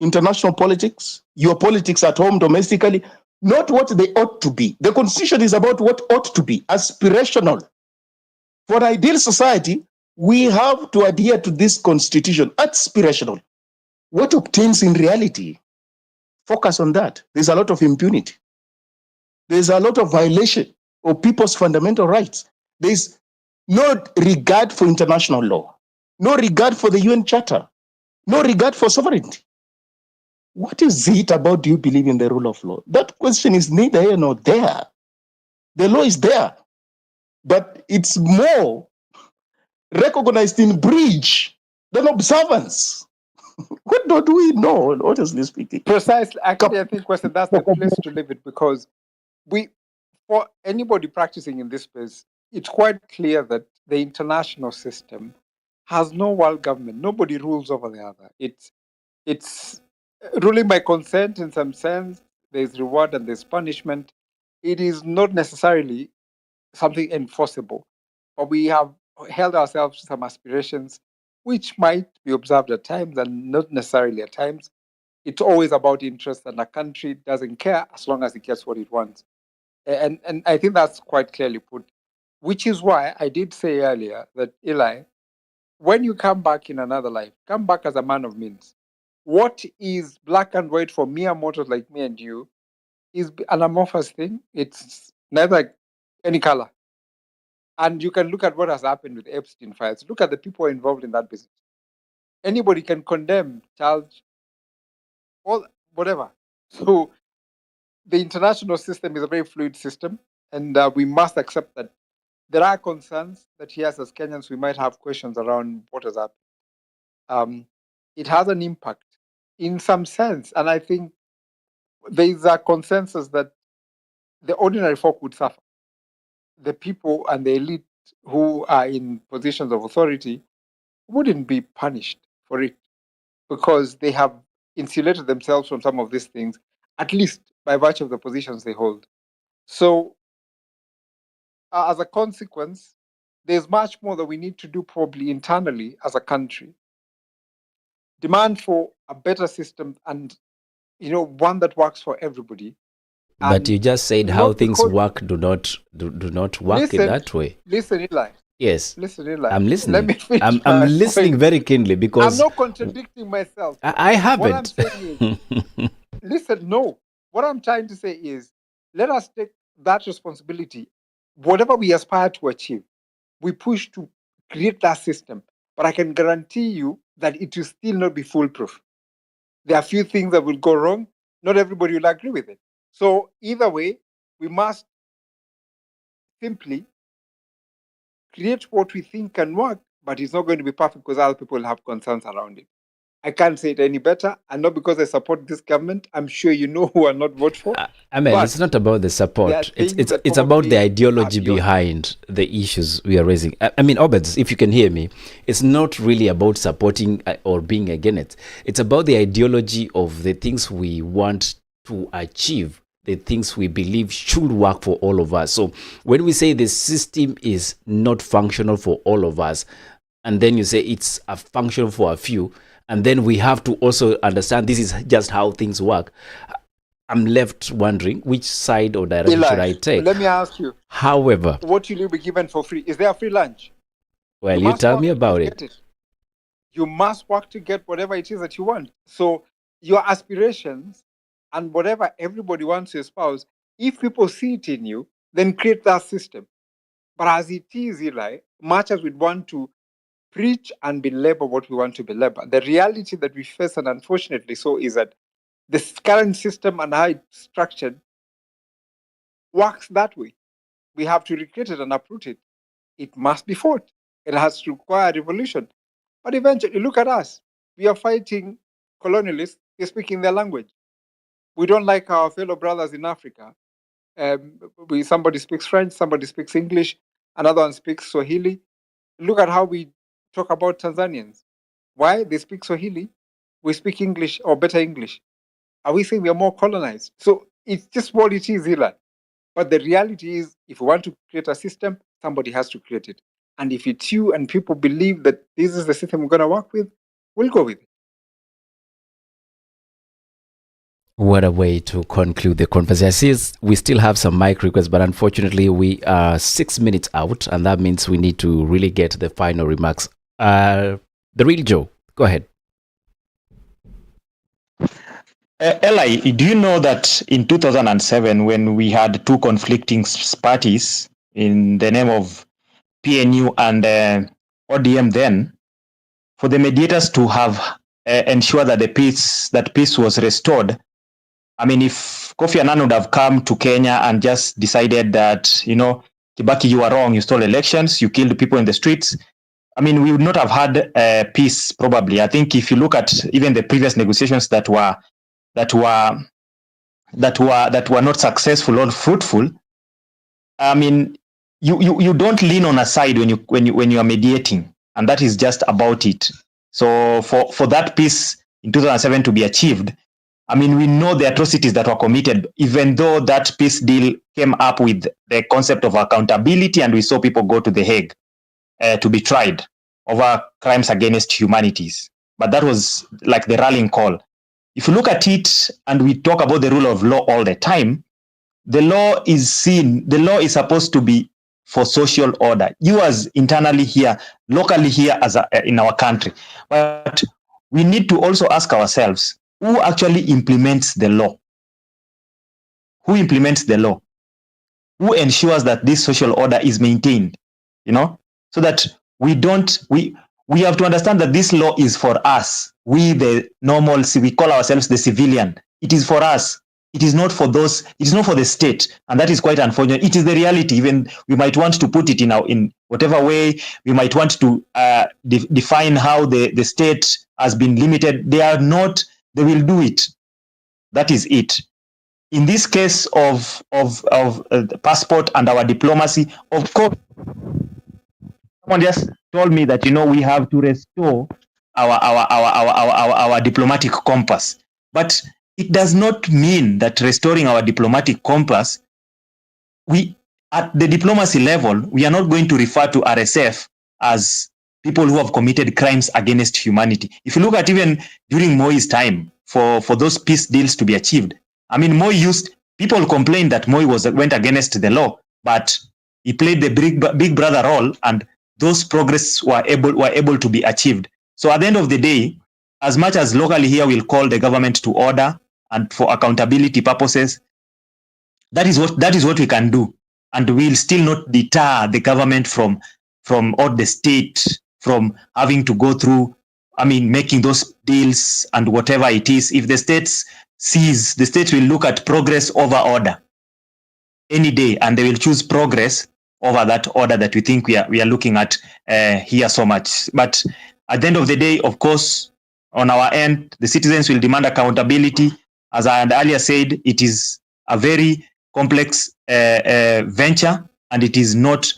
International politics, your politics at home domestically, not what they ought to be. The Constitution is about what ought to be, aspirational. For an ideal society, we have to adhere to this Constitution, aspirational. What obtains in reality? Focus on that. There's a lot of impunity. There's a lot of violation of people's fundamental rights. There's no regard for international law, no regard for the UN Charter, no regard for sovereignty. What is it about do you believe in the rule of law? That question is neither here nor there. The law is there, but it's more recognized in breach than observance. What do we know, honestly speaking? Precisely. Actually, I think, Western, that's the place to leave it, because for anybody practicing in this space, it's quite clear that the international system has no world government. Nobody rules over the other. It's ruling by consent in some sense. There's reward and there's punishment. It is not necessarily something enforceable, but we have held ourselves to some aspirations which might be observed at times and not necessarily at times. It's always about interest, and a country doesn't care as long as it gets what it wants. And I think that's quite clearly put, which is why I did say earlier that, Eli, when you come back in another life, come back as a man of means. What is black and white for mere mortals like me and you is an amorphous thing. It's neither any color. And you can look at what has happened with Epstein files. Look at the people involved in that business. Anybody can condemn, charge, all whatever. So the international system is a very fluid system, and we must accept that there are concerns that yes, as Kenyans, we might have questions around what has happened. It has an impact in some sense, and I think there is a consensus that the ordinary folk would suffer. The people and the elite who are in positions of authority wouldn't be punished for it because they have insulated themselves from some of these things, at least by virtue of the positions they hold. So, as a consequence, there's much more that we need to do probably internally as a country. Demand for a better system and one that works for everybody. But you just said how not things because- work do not work in that way. Listen, Eli. Yes. Listen, Eli. I'm listening. Let me finish I'm my listening point. very keenly because I'm not contradicting myself. I haven't. What I'm saying is, listen, no. What I'm trying to say is, let us take that responsibility. Whatever we aspire to achieve, we push to create that system. But I can guarantee you that it will still not be foolproof. There are a few things that will go wrong. Not everybody will agree with it. So either way, we must simply create what we think can work, but it's not going to be perfect because other people have concerns around it. I can't say it any better, and not because I support this government. I'm sure you know who I not vote for. I mean, But it's not about the there are support. It's things that it's about the probably ideology are beyond. behind the issues we are raising. I mean, Obeds, if you can hear me, it's not really about supporting or being against it. It's about the ideology of the things we want to achieve, the things we believe should work for all of us. So when we say the system is not functional for all of us, and then you say it's a function for a few, and then we have to also understand this is just how things work, I'm left wondering which side or direction Eli, should I take. let me ask you, However, what will you be given for free? Is there a free lunch? well, you must tell work me to about get it. You must work to get whatever it is that you want. So your aspirations and whatever everybody wants to espouse, if people see it in you, then create that system. But as it is, Eli, much as we'd want to preach and belabor what we want to belabor, the reality that we face, and unfortunately so, is that the current system and how it's structured works that way. We have to recreate it and uproot it. It must be fought. It has to require a revolution. But eventually, look at us. We are fighting colonialists. We're speaking their language. We don't like our fellow brothers in Africa. Somebody speaks French, somebody speaks English, another one speaks Swahili. Look at how we talk about Tanzanians. Why? They speak Swahili. We speak English or better English. Are we saying we are more colonized? So it's just what it is, Eli. But the reality is, if we want to create a system, somebody has to create it. And if it's you and people believe that this is the system we're going to work with, we'll go with it. What a way to conclude the conversation. I see we still have some mic requests, but unfortunately we are 6 minutes out, and that means we need to really get the final remarks. The real Joe, go ahead. Eli, do you know that in 2007, when we had two conflicting parties in the name of PNU and ODM, then for the mediators to have ensured that peace was restored, I mean, if Kofi Annan would have come to Kenya and just decided that, Kibaki, you are wrong, you stole elections, you killed people in the streets, I mean, we would not have had peace, probably. I think if you look at even the previous negotiations that were not successful or fruitful, I mean, you don't lean on a side when you are mediating, and that is just about it. So for that peace in 2007 to be achieved, I mean, we know the atrocities that were committed, even though that peace deal came up with the concept of accountability, and we saw people go to The Hague to be tried over crimes against humanities. But that was like the rallying call. If you look at it, and we talk about the rule of law all the time, the law is supposed to be for social order. You as internally here, locally here in our country. But we need to also ask ourselves, who actually implements the law? Who implements the law? Who ensures that this social order is maintained? So that we have to understand that this law is for us. We, the normal, we call ourselves the civilian. It is for us. It is not for those. It is not for the state, and that is quite unfortunate. It is the reality. Even we might want to put it in whatever way we might want to define how the state has been limited. They are not. They will do it. That is it. In this case of the passport and our diplomacy, of course, someone just told me that we have to restore our diplomatic compass, but it does not mean that restoring our diplomatic compass, at the diplomacy level, we are not going to refer to RSF as people who have committed crimes against humanity. If you look at even during Moi's time, for those peace deals to be achieved. I mean, people complained that Moi went against the law, but he played the big brother role, and those progress were able to be achieved. So at the end of the day, as much as locally here we'll call the government to order and for accountability purposes, that is what we can do, and we'll still not deter the government from or the state from having to go through, making those deals and whatever it is. If the states will look at progress over order any day, and they will choose progress over that order that we think we are looking at here so much. But at the end of the day, of course, on our end, the citizens will demand accountability. As I had earlier said, it is a very complex venture, and it is not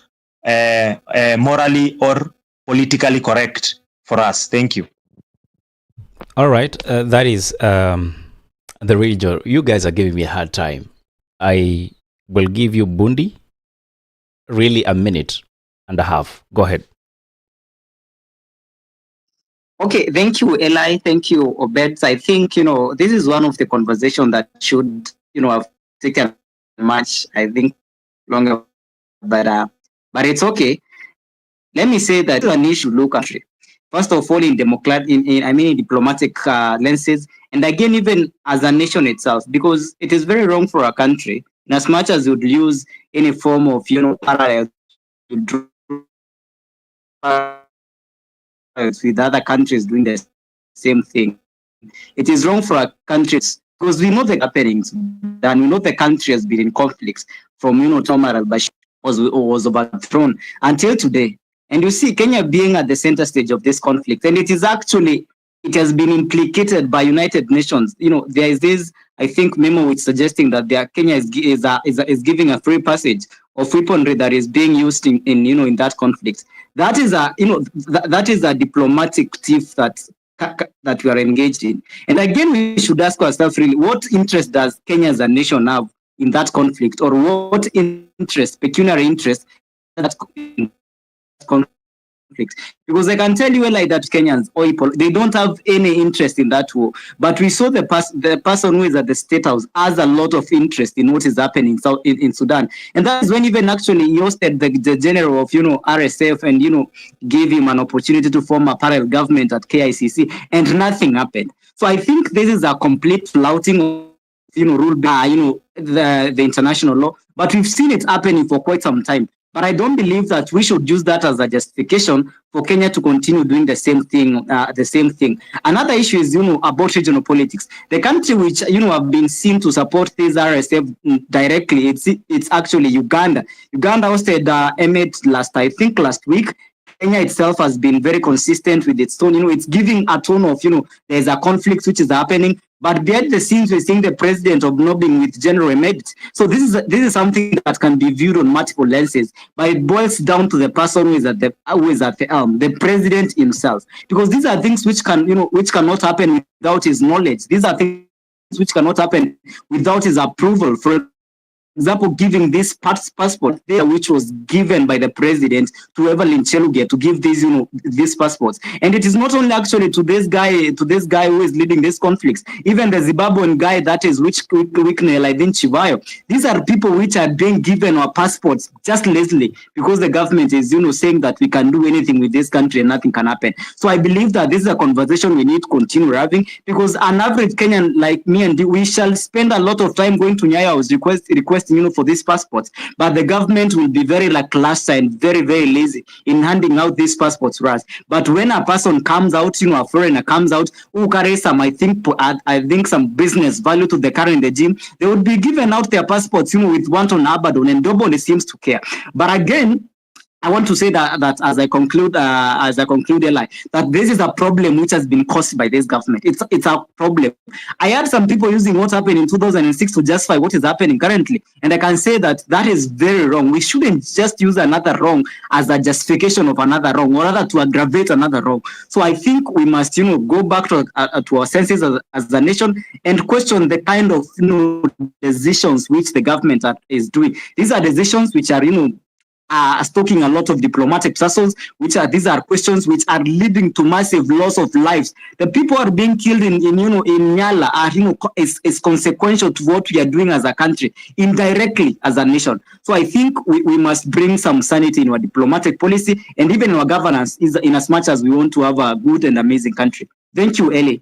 morally or politically correct for us. Thank you. All right, that is the real. You guys are giving me a hard time. I will give you Bundi really a minute and a half. Go ahead. Okay, thank you, Eli. Thank you, Obed. I think, this is one of the conversations that should, have taken much, I think, longer, but it's okay. Let me say that an issue look at it. First of all, in diplomatic lenses, and again, even as a nation itself, because it is very wrong for a country, in as much as would use any form of, parallel to draw with other countries doing the same thing. It is wrong for our countries because we know the happenings, and we know the country has been in conflicts from, Omar al-Bashir was overthrown until today. And you see Kenya being at the center stage of this conflict, and it has been implicated by United Nations. There is this, I think, memo which suggesting that Kenya is giving a free passage of weaponry that is being used in that conflict. That is a diplomatic thief that we are engaged in. And again, we should ask ourselves really, what interest does Kenya as a nation have in that conflict, or what pecuniary interest that conflict? Because I can tell you like that Kenyans, they don't have any interest in that war. But we saw the person who is at the State House has a lot of interest in what is happening in Sudan. And that is when even actually he hosted the general of, RSF and, gave him an opportunity to form a parallel government at KICC, and nothing happened. So I think this is a complete flouting of, rule by, the international law. But we've seen it happening for quite some time. But I don't believe that we should use that as a justification for Kenya to continue doing the same thing. Another issue is, about regional politics. The country which, have been seen to support this RSF directly, it's actually Uganda. Uganda hosted Emet last week. Kenya itself has been very consistent with its tone. It's giving a tone of, there's a conflict which is happening. But behind the scenes, we're seeing the president obnobbing with General Emeritus. So this is something that can be viewed on multiple lenses, but it boils down to the person who is at the helm, the president himself. Because these are things which cannot happen without his knowledge. These are things which cannot happen without his approval. For example, giving this passport there, which was given by the president to Evelyn Cheluge to give these passports. And it is not only actually to this guy who is leading these conflicts, even the Zimbabwean guy that is Laidin Chivayo. These are people which are being given our passports just lazily because the government is, saying that we can do anything with this country and nothing can happen. So I believe that this is a conversation we need to continue having, because an average Kenyan like me and you, we shall spend a lot of time going to Nyayo House requesting for these passports, but the government will be very lackluster and very, very lazy in handing out these passports for us. But when a person comes out, a foreigner comes out who carries some, I think some business value to the current regime, they would be given out their passports, with wanton abandon, and nobody seems to care. But again, I want to say that as I conclude, Eli, that this is a problem which has been caused by this government. It's a problem. I heard some people using what happened in 2006 to justify what is happening currently, and I can say that is very wrong. We shouldn't just use another wrong as a justification of another wrong, or rather to aggravate another wrong. So I think we must, go back to our senses as a nation and question the kind of decisions which the government is doing. These are decisions which are stocking a lot of diplomatic vessels, these are questions which are leading to massive loss of lives. The people are being killed in Nyala are is consequential to what we are doing as a country, indirectly as a nation. So I think we must bring some sanity in our diplomatic policy and even our governance, in as much as we want to have a good and amazing country. Thank you, Eli.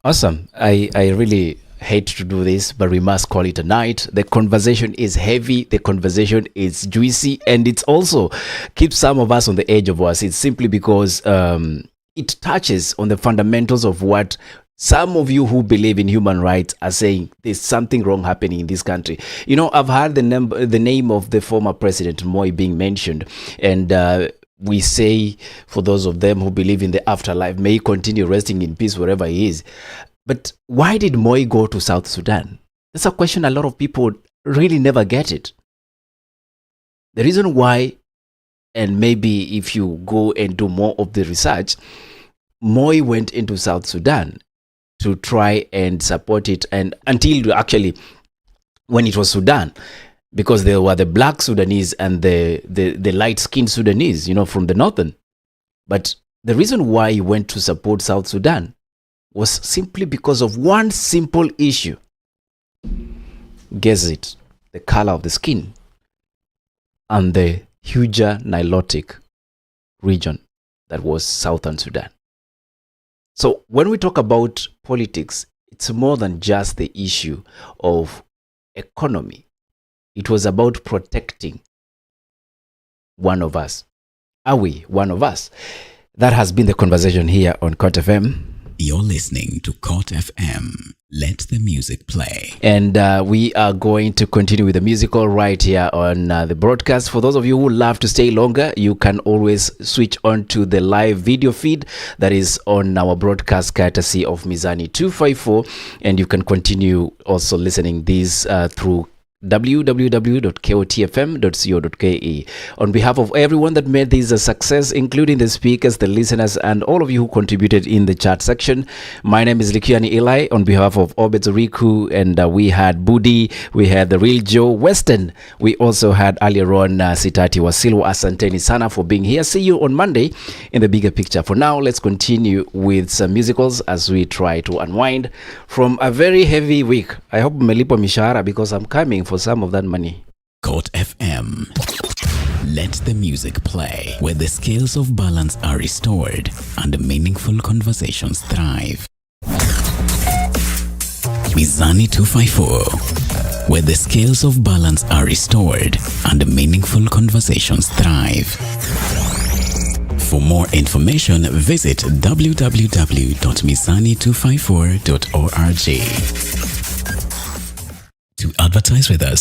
Awesome. I really hate to do this, but we must call it a night. The conversation is heavy, the conversation is juicy, and it's also keeps some of us on the edge of our seats simply because it touches on the fundamentals of what some of you who believe in human rights are saying there's something wrong happening in this country. You know, I've heard the name of the former president Moi being mentioned, and we say, for those of them who believe in the afterlife, may he continue resting in peace wherever he is. But why did Moi go to South Sudan? That's a question a lot of people really never get it. The reason why, and maybe if you go and do more of the research, Moi went into South Sudan to try and support it, and until actually when it was Sudan, because there were the black Sudanese and the light-skinned Sudanese, you know, from the northern. But the reason why he went to support South Sudan was simply because of one simple issue. Guess it, the color of the skin and the huger Nilotic region that was Southern Sudan. So when we talk about politics, it's more than just the issue of economy. It was about protecting one of us. Are we one of us? That has been the conversation here on Court FM. You're listening to Court FM. Let the music play. And we are going to continue with the musical right here on the broadcast. For those of you who love to stay longer, you can always switch on to the live video feed that is on our broadcast courtesy of Mizani 254. And you can continue also listening these through www.kotfm.co.ke. On behalf of everyone that made this a success, including the speakers, the listeners, and all of you who contributed in the chat section, my name is Likiani Eli. On behalf of Obed Riku, and we had Budi, we had the real Joe Weston, we also had earlier on Sitati Wasilwa. Asanteni sana for being here. See you on Monday in the bigger picture. For now, let's continue with some musicals as we try to unwind from a very heavy week. I hope mmelipo mishahara because I'm coming for some of that money. Court FM. Let the music play, where the scales of balance are restored and meaningful conversations thrive. Mizani 254, where the scales of balance are restored and meaningful conversations thrive. For more information, visit www.mizani254.org. To advertise with us,